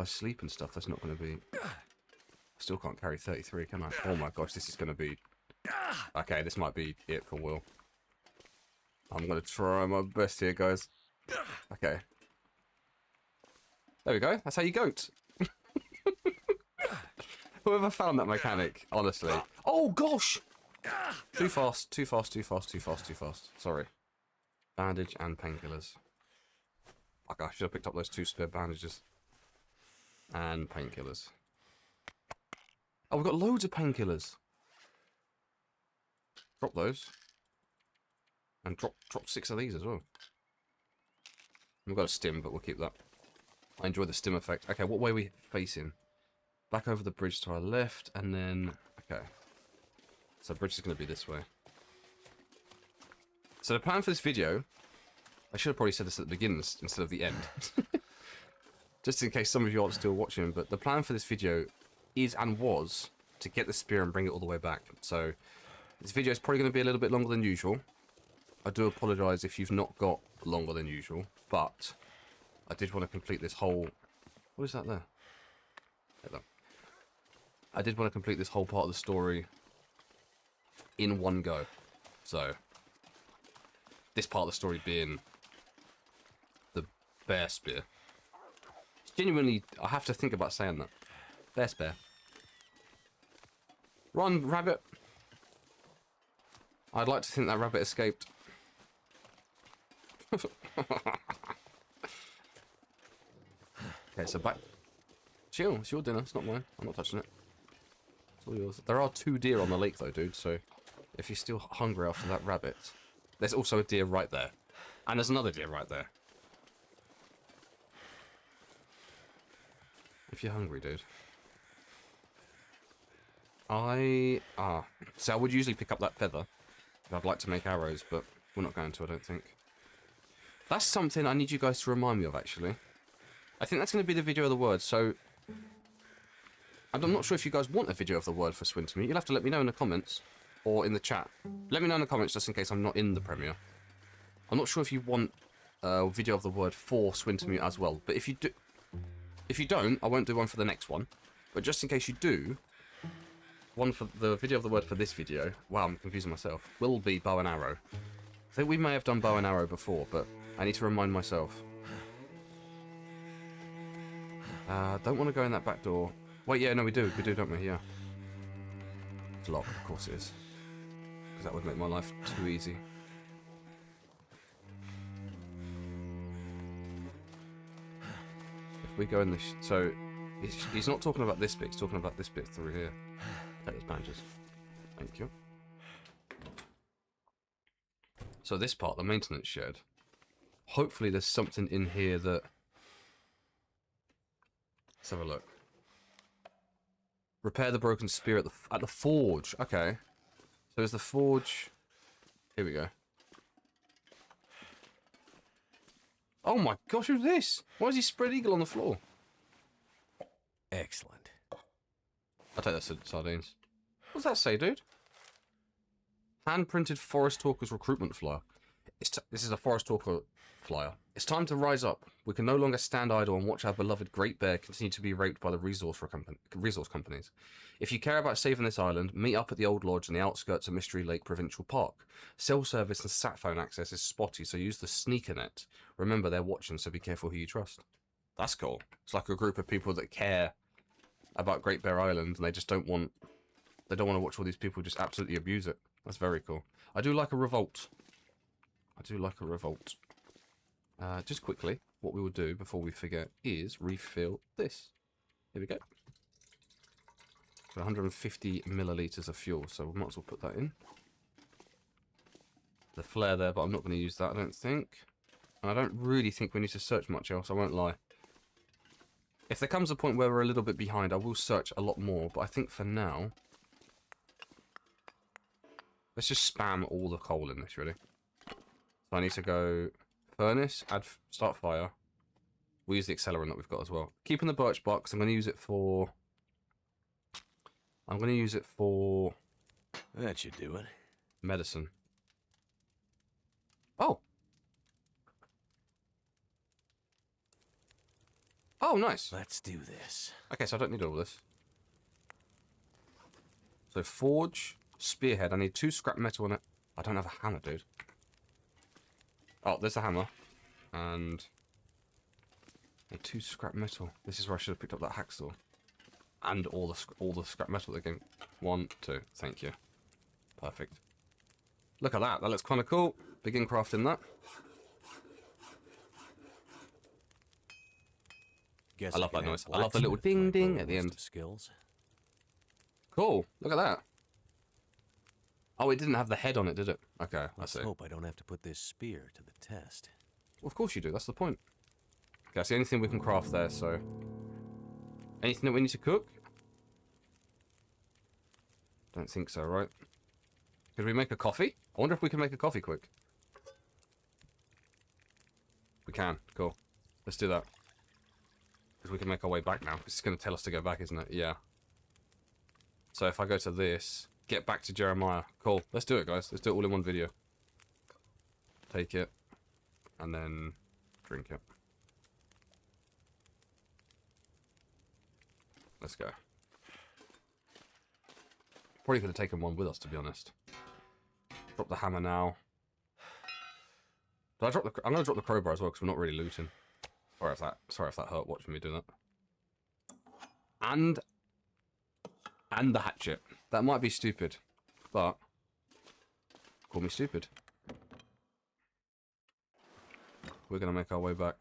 sleep and stuff, that's not going to be... I still can't carry 33, can I? Oh my gosh, this is going to be... Okay, this might be it for Will. I'm going to try my best here, guys. Okay. There we go. That's how you goat. Whoever found that mechanic, honestly. Oh, gosh! Too fast, too fast, too fast, too fast, too fast. Sorry. Bandage and painkillers. Fuck, I should have picked up those 2 spare bandages. And painkillers. Oh, we've got loads of painkillers. Drop those. And drop 6 of these as well. We've got a stim, but we'll keep that. I enjoy the stim effect. Okay, what way are we facing? Back over the bridge to our left, and then... Okay. So the bridge is going to be this way. So the plan for this video, I should have probably said this at the beginning instead of the end. Just in case some of you aren't still watching, but the plan for this video is and was to get the spear and bring it all the way back. So this video is probably going to be a little bit longer than usual. I do apologise if you've not got longer than usual, but I did want to complete this whole... What is that there? There. I did want to complete this whole part of the story in one go. So this part of the story being the bear spear. Genuinely, I have to think about saying that. Bear spear. Run, rabbit. I'd like to think that rabbit escaped. Okay, so back. Chill, it's your dinner, it's not mine. I'm not touching it. It's all yours. There are 2 deer on the lake though, dude, so if you're still hungry after that rabbit. There's also a deer right there. And there's another deer right there. If you're hungry, dude. So I would usually pick up that feather if I'd like to make arrows, but we're not going to, I don't think. That's something I need you guys to remind me of, actually. I think that's going to be the video of the word, so... I'm not sure if you guys want a video of the word for Wintermute. You'll have to let me know in the comments, or in the chat. Let me know in the comments just in case I'm not in the premiere. I'm not sure if you want a video of the word for Wintermute as well, but if you do... If you don't, I won't do one for the next one. But just in case you do, one for the video of the word for this video, wow, I'm confusing myself, will be bow and arrow. I think we may have done bow and arrow before, but I need to remind myself. Don't want to go in that back door. Wait, yeah, no, we do, don't we? Yeah. It's locked, of course it is. Because that would make my life too easy. If we go in this... So, he's not talking about this bit, he's talking about this bit through here. Take those bandages. Thank you. So this part, the maintenance shed. Hopefully there's something in here that... Let's have a look. Repair the broken spear at the forge. Okay. So is the forge... Here we go. Oh my gosh, who's this? Why is he spread eagle on the floor? Excellent. I'll take that sardines. What does that say, dude? Hand-printed Forest Talkers recruitment flyer. This is a Forest Talker flyer. It's time to rise up. We can no longer stand idle and watch our beloved Great Bear continue to be raped by the resource companies. If you care about saving this island, meet up at the Old Lodge on the outskirts of Mystery Lake Provincial Park. Cell service and sat phone access is spotty, so use the sneaker net. Remember, they're watching, so be careful who you trust. That's cool. It's like a group of people that care about Great Bear Island, and they just don't want... They don't want to watch all these people just absolutely abuse it. That's very cool. I do like a revolt. Just quickly, what we will do before we forget is refill this. Here we go. So 150 millilitres of fuel, so we might as well put that in. The flare there, but I'm not going to use that, I don't think. And I don't really think we need to search much else, I won't lie. If there comes a point where we're a little bit behind, I will search a lot more, but I think for now... Let's just spam all the coal in this, really. So I need to go furnace, start fire. We'll use the accelerant that we've got as well. Keeping the birch bark, 'cause I'm going to use it for... That should do it. Medicine. Oh! Oh, nice. Let's do this. Okay, so I don't need all this. So forge, spearhead. I need 2 scrap metal on it. I don't have a hammer, dude. Oh, there's a hammer. And 2 scrap metal. This is where I should have picked up that hacksaw. And all the scrap metal that game. 1, 2. Thank you. Perfect. Look at that. That looks kind of cool. Begin crafting that. Guess I love can that add noise. I love the little blacksmith to my ding bow at the list end. of skills. Cool. Look at that. Oh, it didn't have the head on it, did it? Okay, I Let's see. hope I don't have to put this spear to the test. Well, of course you do. That's the point. Okay, that's the only thing we can craft there, so... Anything that we need to cook? Don't think so, right? Could we make a coffee? I wonder if we can make a coffee quick. can. Cool. Let's do that. Because we can make our way back now. It's going to tell us to go back, isn't it? Yeah. So if I go to this, get back to Jeremiah. Cool. Let's do it, guys. Let's do it all in one video. Take it. And then drink it. Let's go. Probably could have taken one with us, to be honest. Drop the hammer now. Did I drop the? I'm gonna drop the crowbar as well because we're not really looting. Sorry if that hurt watching me do that. And the hatchet. That might be stupid, but call me stupid. We're gonna make our way back.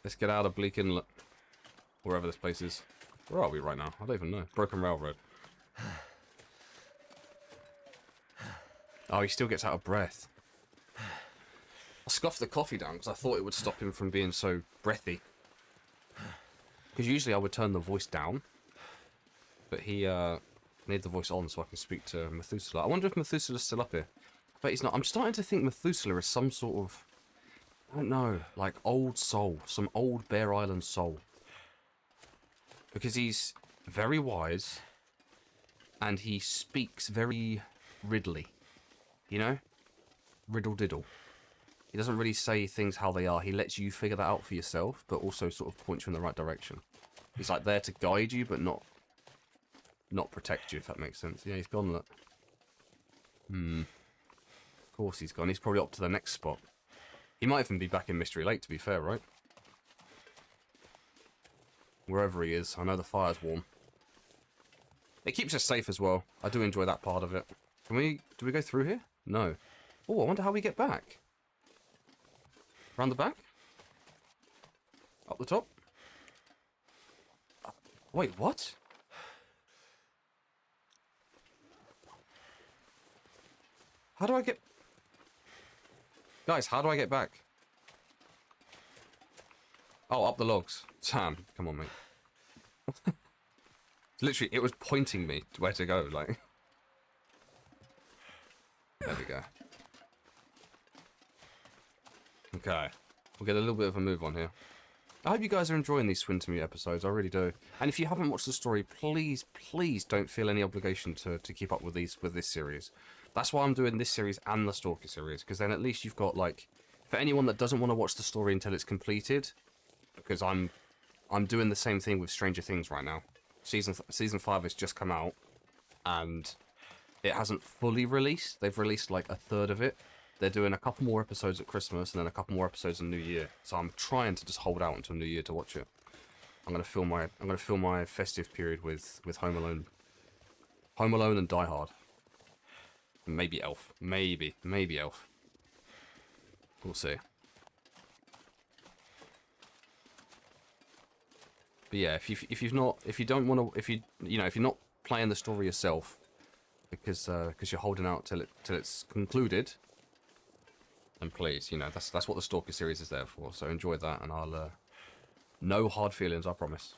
Let's get out of Bleak Inlet, wherever this place is. Where are we right now? I don't even know. Broken Railroad. Oh, he still gets out of breath. I scoffed the coffee down because I thought it would stop him from being so breathy. Because usually I would turn the voice down. But he made the voice on so I can speak to Methuselah. I wonder if Methuselah's still up here. But he's not. I'm starting to think Methuselah is some sort of, I don't know, like old soul. Some old Bear Island soul. Because he's very wise. And he speaks very riddly. You know? Riddle diddle. He doesn't really say things how they are. He lets you figure that out for yourself, but also sort of points you in the right direction. He's like there to guide you, but not protect you, if that makes sense. Yeah, he's gone, look. Of course he's gone. He's probably up to the next spot. He might even be back in Mystery Lake, to be fair, right? Wherever he is. I know the fire's warm. It keeps us safe as well. I do enjoy that part of it. Do we go through here? No. Oh, I wonder how we get back. Around the back? Up the top? Wait, what? How do I get... Guys, how do I get back? Oh, up the logs. Sam, come on, mate. Literally, it was pointing me to where to go, like... There we go. Okay. We'll get a little bit of a move on here. I hope you guys are enjoying these Wintermute episodes, I really do. And if you haven't watched the story, please, please don't feel any obligation to keep up with this series. That's why I'm doing this series and the Stalker series, because then at least you've got, like... For anyone that doesn't want to watch the story until it's completed, because I'm doing the same thing with Stranger Things right now. Season 5 has just come out, and it hasn't fully released. They've released like a third of it. They're doing a couple more episodes at Christmas and then a couple more episodes in New Year. So I'm trying to just hold out until New Year to watch it. I'm gonna fill my festive period with Home Alone and Die Hard. Maybe Elf. Maybe Elf. We'll see. But yeah, if you're not playing the story yourself, because you're holding out till it's concluded, then please, that's what the Stalker series is there for. So enjoy that, and I'll no hard feelings, I promise.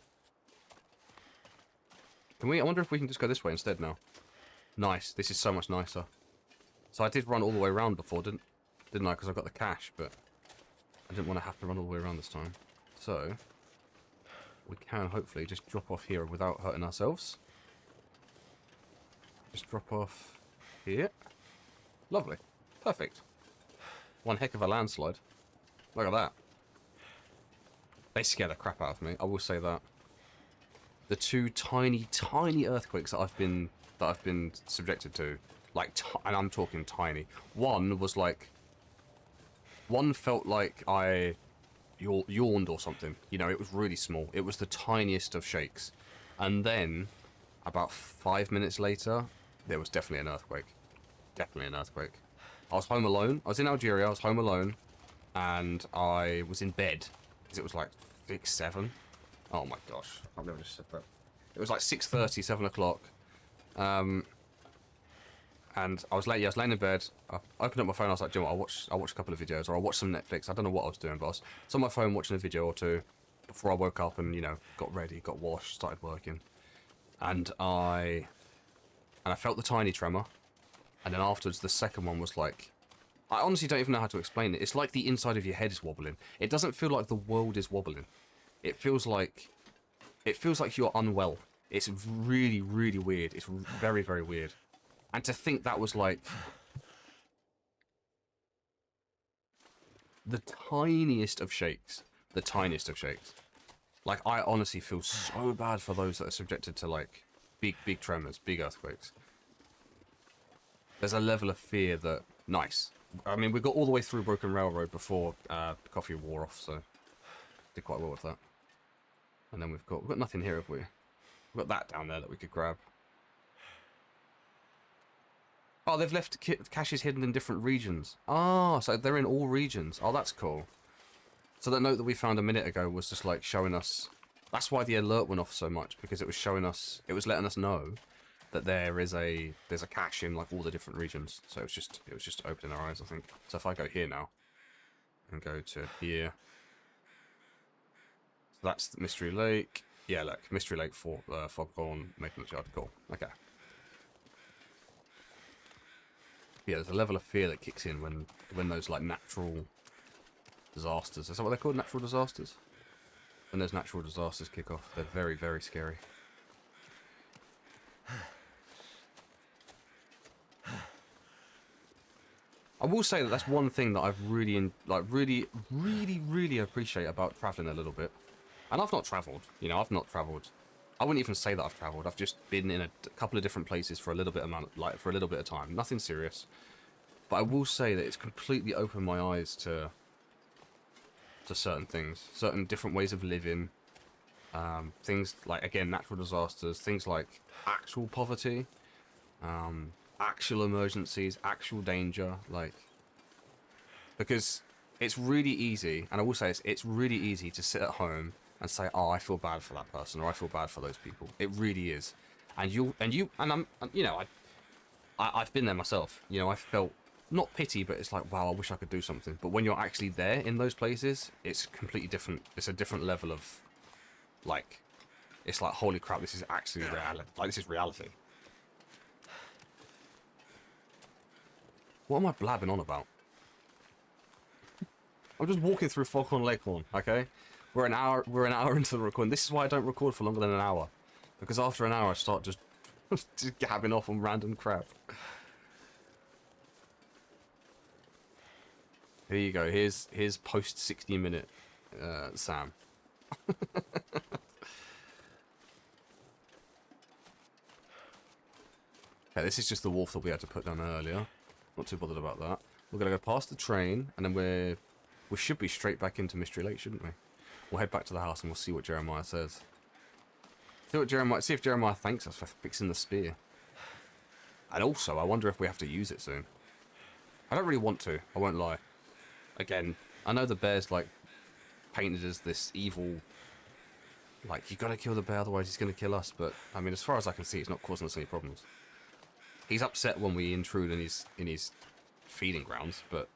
I wonder if we can just go this way instead now. Nice. This is so much nicer. So I did run all the way around before, didn't I? Because I got the cash, but I didn't want to have to run all the way around this time. So we can hopefully just drop off here without hurting ourselves. Just drop off here. Lovely. Perfect. One heck of a landslide. Look at that. They scare the crap out of me, I will say that. The two tiny, tiny earthquakes that I've been subjected to, like, and I'm talking tiny. One felt like I yawned or something. It was really small. It was the tiniest of shakes. And then, about 5 minutes later, there was definitely an earthquake. Definitely an earthquake. I was home alone. I was in Algeria. I was home alone. And I was in bed. Because it was like 6, 7. Oh my gosh. I've never just said that. It was like 6:30, 7 o'clock. And I was late. Yeah, I was laying in bed. I opened up my phone. I was like, I'll watch a couple of videos, or I'll watch some Netflix. I don't know what I was doing, but I was on my phone watching a video or two before I woke up and got ready, got washed, started working, and I felt the tiny tremor, and then afterwards the second one was like I honestly don't even know how to explain it. It's like the inside of your head is wobbling. It doesn't feel like the world is wobbling. It feels like you're unwell. It's really, really weird. It's very, very weird. And to think that was like the tiniest of shakes. The tiniest of shakes. Like, I honestly feel so bad for those that are subjected to, like, big tremors, big earthquakes. There's a level of fear that... Nice. I mean, we got all the way through Broken Railroad before the coffee wore off, so... Did quite well with that. And then we've got nothing here, have we? We've got that down there that we could grab. Oh, they've left caches hidden in different regions. Oh, so they're in all regions. Oh, that's cool. So that note that we found a minute ago was just like showing us... That's why the alert went off so much, because it was showing us... It was letting us know that there's a cache in like all the different regions. So it was just opening our eyes, I think. So if I go here now and go to here... So that's the Mystery Lake. Yeah, look, Mystery Lake, Foghorn, Maple Yard. Cool. Okay. Yeah, there's a level of fear that kicks in when those like natural disasters. Is that what they're called? Natural disasters? When those natural disasters kick off, they're very, very scary. I will say that that's one thing that I've really, really appreciate about traveling a little bit. And I've not travelled, you know, I've not travelled. I wouldn't even say that I've travelled. I've just been in a couple of different places for a little bit of time. Nothing serious. But I will say that it's completely opened my eyes to certain things, certain different ways of living. Things like, again, natural disasters, things like actual poverty, actual emergencies, actual danger, like, because it's really easy, and I will say it's really easy to sit at home and say, oh, I feel bad for that person, or I feel bad for those people. It really is. And I've been there myself. You know, I felt not pity, but it's like, wow, I wish I could do something. But when you're actually there in those places, it's completely different. It's a different level of, like, it's like, holy crap, this is actually reality. Like, this is reality. What am I blabbing on about? I'm just walking through Foghorn Leghorn, okay? We're an hour into the recording. This is why I don't record for longer than an hour. Because after an hour I start just gabbing off on random crap. Here you go. Here's post 60-minute Sam. Okay, this is just the wharf that we had to put down earlier. Not too bothered about that. We're gonna go past the train, and then we should be straight back into Mystery Lake, shouldn't we? We'll head back to the house and we'll see what Jeremiah says. See if Jeremiah thanks us for fixing the spear. And also, I wonder if we have to use it soon. I don't really want to, I won't lie. Again, I know the bear's like painted as this evil, like, you gotta kill the bear, otherwise he's gonna kill us, but I mean, as far as I can see, it's not causing us any problems. He's upset when we intrude in his feeding grounds, but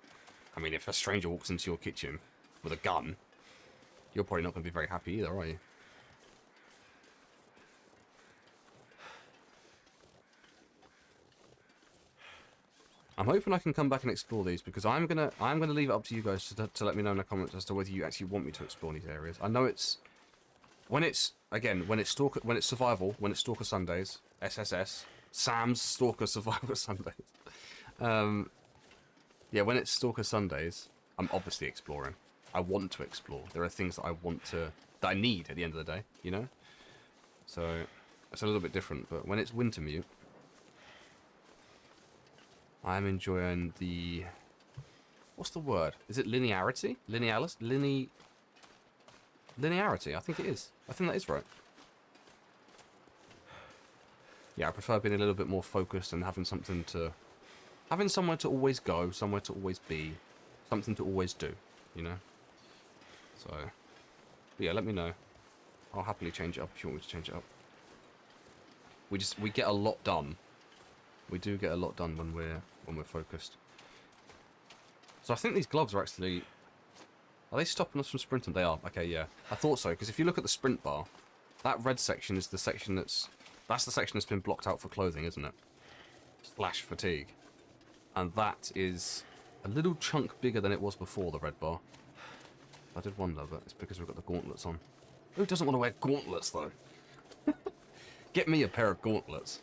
I mean, if a stranger walks into your kitchen with a gun, you're probably not going to be very happy either, are you? I'm hoping I can come back and explore these, because I'm gonna leave it up to you guys to let me know in the comments as to whether you actually want me to explore these areas. I know when it's survival, when it's Stalker Sundays, SSS, Sam's Stalker Survival Sundays. Yeah, when it's Stalker Sundays, I'm obviously exploring. I want to explore. There are things that that I need at the end of the day, you know? So, it's a little bit different, but when it's Wintermute, I'm enjoying the... What's the word? Is it linearity? Linearity, I think it is. I think that is right. Yeah, I prefer being a little bit more focused and having somewhere to always go, somewhere to always be, something to always do, you know? So, but yeah, let me know. I'll happily change it up if you want me to change it up. We get a lot done. We do get a lot done when we're focused. So I think these gloves are actually... Are they stopping us from sprinting? They are. Okay, yeah. I thought so, because if you look at the sprint bar, that red section is the section that's the section that's been blocked out for clothing, isn't it? / fatigue. And that is A little chunk bigger than it was before, the red bar. I did wonder, but it's because we've got the gauntlets on. Who doesn't want to wear gauntlets, though? Get me a pair of gauntlets.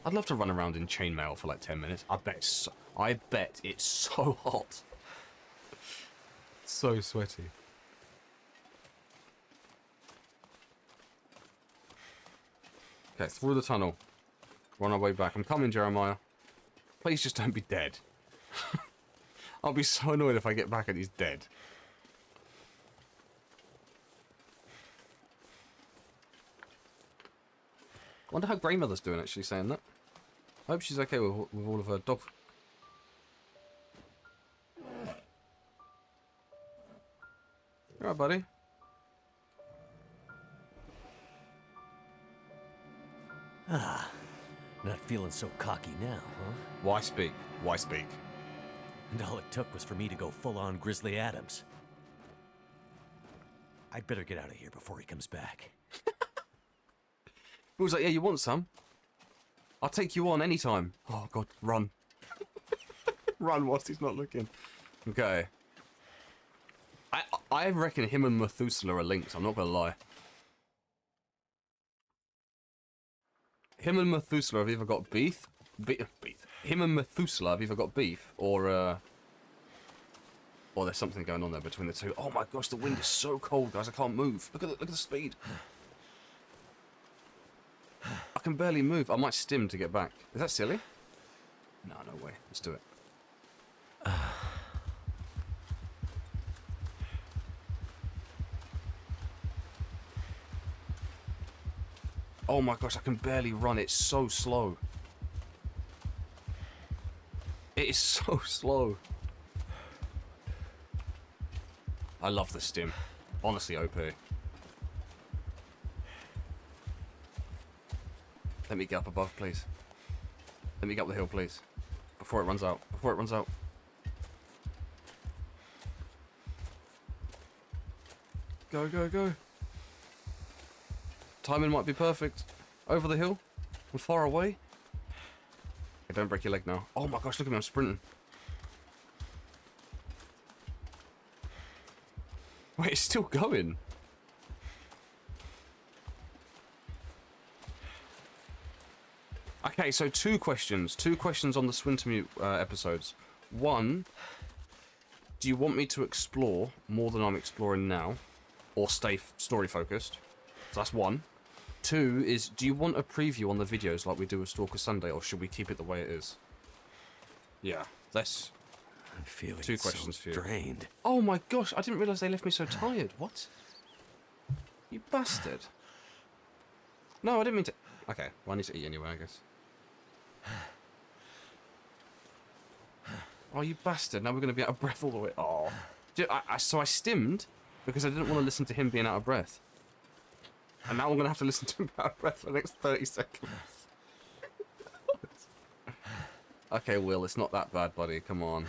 I'd love to run around in chainmail for like 10 minutes. I bet it's so hot. So sweaty. Okay, through the tunnel. We're on our way back. I'm coming, Jeremiah. Please just don't be dead. I'll be so annoyed if I get back and he's dead. Wonder how Grandmother's doing, actually, saying that. I hope she's okay with all of her dog. You alright, buddy? Ah, not feeling so cocky now, huh? Why speak? Why speak? And all it took was for me to go full-on Grizzly Adams. I'd better get out of here before he comes back. He was like, yeah, you want some? I'll take you on anytime. Oh, God, run. Run whilst he's not looking. Okay. I reckon him and Methuselah are linked, I'm not going to lie. Him and Methuselah have either got beef. Him and Methuselah have either got beef, or there's something going on there between the two. Oh my gosh, the wind is so cold, guys. I can't move. Look at the speed. I can barely move. I might stim to get back. Is that silly? No, no way. Let's do it. Oh my gosh, I can barely run. It's so slow. It is so slow. I love the stim. Honestly, OP. Let me get up above, please. Let me get up the hill, please. Before it runs out. Before it runs out. Go, go, go. Timing might be perfect. Over the hill. And far away. Okay, don't break your leg now. Oh my gosh, look at me, I'm sprinting. Wait, it's still going. Okay, so two questions. Two questions on the Wintermute episodes. One, do you want me to explore more than I'm exploring now? Or stay story focused? So that's one. Two is, do you want a preview on the videos like we do with Stalker Sunday, or should we keep it the way it is? Yeah, that's I'm feeling two questions so for you. drained. Oh my gosh, I didn't realise they left me so tired. What? You bastard. No, I didn't mean to... Okay, well I need to eat anyway, I guess. Oh, you bastard. Now we're going to be out of breath all the way. Oh. So I stimmed because I didn't want to listen to him being out of breath. And now I'm going to have to listen to him out of breath for the next 30 seconds. Okay, Will, it's not that bad, buddy. Come on.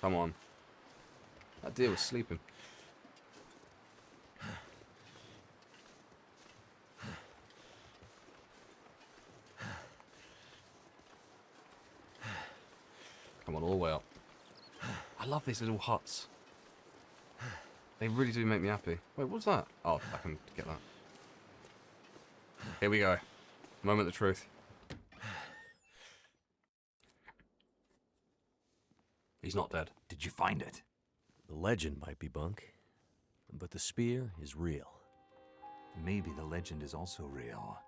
Come on. That deer was sleeping. Come on, all the way up. I love these little huts. They really do make me happy. Wait, what's that? Oh, I can get that. Here we go. Moment of truth. He's not dead. Did you find it? The legend might be bunk, but the spear is real. Maybe the legend is also real.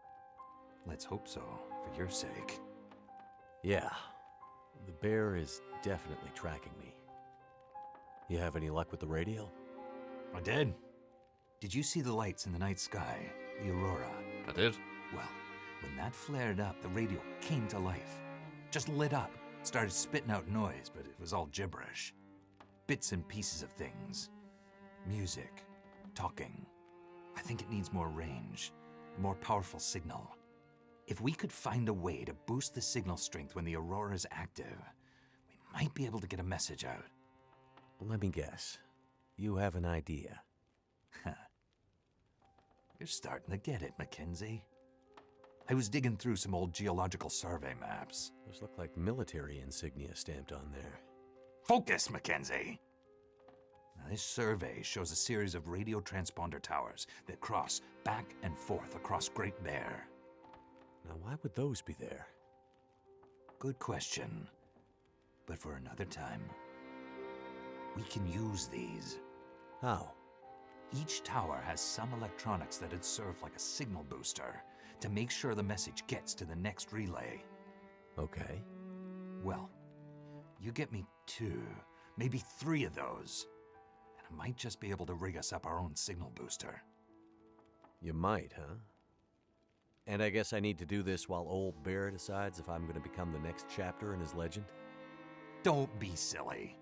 Let's hope so, for your sake. Yeah, the bear is definitely tracking me. You have any luck with the radio? I did. Did you see the lights in the night sky? The aurora? I did. Well, when that flared up, the radio came to life. Just lit up. Started spitting out noise, but it was all gibberish. Bits and pieces of things. Music. Talking. I think it needs more range. A more powerful signal. If we could find a way to boost the signal strength when the aurora is active, we might be able to get a message out. Let me guess. You have an idea. You're starting to get it, Mackenzie. I was digging through some old geological survey maps. Those look like military insignia stamped on there. Focus, Mackenzie! Now, this survey shows a series of radio transponder towers that cross back and forth across Great Bear. Now, why would those be there? Good question. But for another time. We can use these. How? Each tower has some electronics that'd serve like a signal booster to make sure the message gets to the next relay. Okay. Well, you get me 2, maybe 3 of those, and I might just be able to rig us up our own signal booster. You might, huh? And I guess I need to do this while Old Bear decides if I'm going to become the next chapter in his legend? Don't be silly.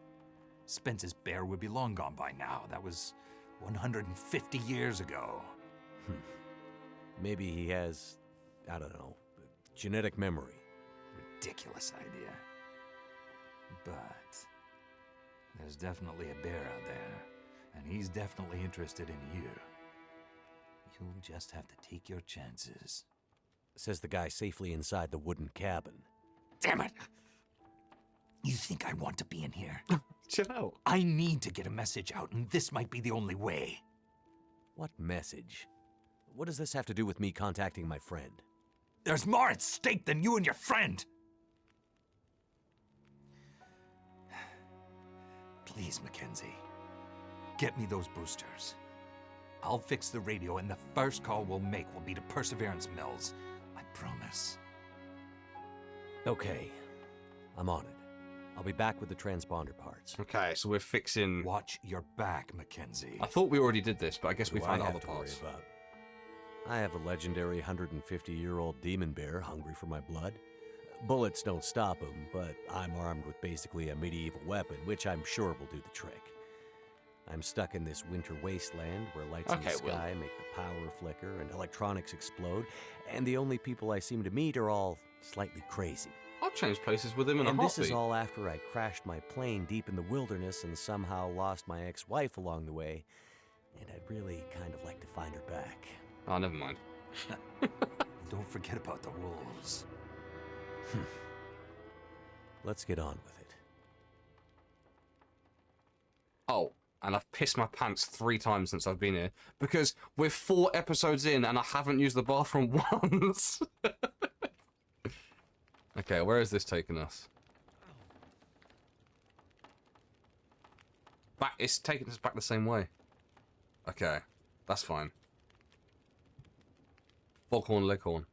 Spence's bear would be long gone by now. That was 150 years ago. Maybe he has, I don't know, genetic memory. Ridiculous idea. But there's definitely a bear out there, and he's definitely interested in you. You'll just have to take your chances. Says the guy safely inside the wooden cabin. Damn it! You think I want to be in here? Chill out. I need to get a message out, and this might be the only way. What message? What does this have to do with me contacting my friend? There's more at stake than you and your friend! Please, Mackenzie. Get me those boosters. I'll fix the radio, and the first call we'll make will be to Perseverance Mills. I promise. Okay, I'm on it. I'll be back with the transponder parts. Okay, so we're fixing... Watch your back, Mackenzie. I thought we already did this, but I guess we What do found I other have to worry parts. about? I have a legendary 150-year-old demon bear hungry for my blood. Bullets don't stop him, but I'm armed with basically a medieval weapon, which I'm sure will do the trick. I'm stuck in this winter wasteland where lights in the sky make the power flicker and electronics explode, and the only people I seem to meet are all slightly crazy. I'll change places with him in a And heartbeat. this is all after I crashed my plane deep in the wilderness and somehow lost my ex-wife along the way, and I'd really kind of like to find her back. Oh, never mind. Don't forget about the wolves. Let's get on with it. Oh, and I've pissed my pants 3 times since I've been here, because we're 4 episodes in and I haven't used the bathroom once. Okay, where is this taking us? Back. It's taking us back the same way. Okay, that's fine. Foghorn Leghorn.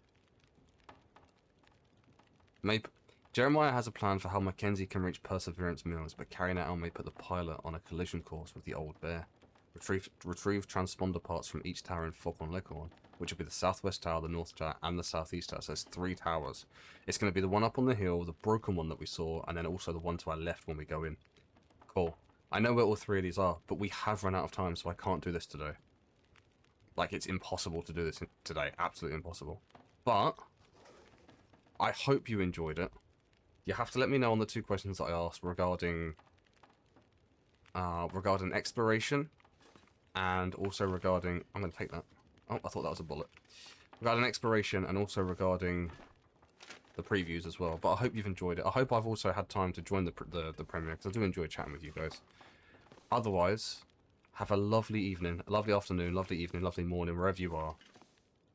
Jeremiah has a plan for how Mackenzie can reach Perseverance Mills, but carrying it out may put the pilot on a collision course with the Old Bear. Retrieve transponder parts from each tower in Foghorn Leghorn, which will be the southwest tower, the north tower, and the southeast tower. So there's 3 towers. It's going to be the one up on the hill, the broken one that we saw, and then also the one to our left when we go in. Cool. I know where all 3 of these are, but we have run out of time, so I can't do this today. Like, it's impossible to do this today. Absolutely impossible. But I hope you enjoyed it. You have to let me know on the 2 questions that I asked regarding exploration, and also regarding... I'm going to take that. Oh, I thought that was a bullet. Regarding exploration, and also regarding the previews as well. But I hope you've enjoyed it. I hope I've also had time to join the premiere, because I do enjoy chatting with you guys. Otherwise, have a lovely evening, a lovely afternoon, lovely evening, lovely morning, wherever you are.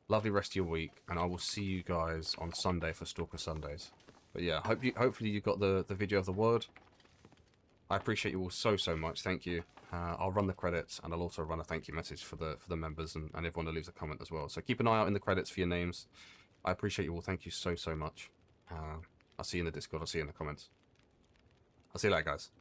Lovely rest of your week, and I will see you guys on Sunday for Stalker Sundays. But yeah, hopefully you got the video of the word. I appreciate you all so much. Thank you. I'll run the credits, and I'll also run a thank you message for the members and everyone who leaves a comment as well. So keep an eye out in the credits for your names. I appreciate you all. Thank you so much. I'll see you in the Discord. I'll see you in the comments. I'll see you later, guys.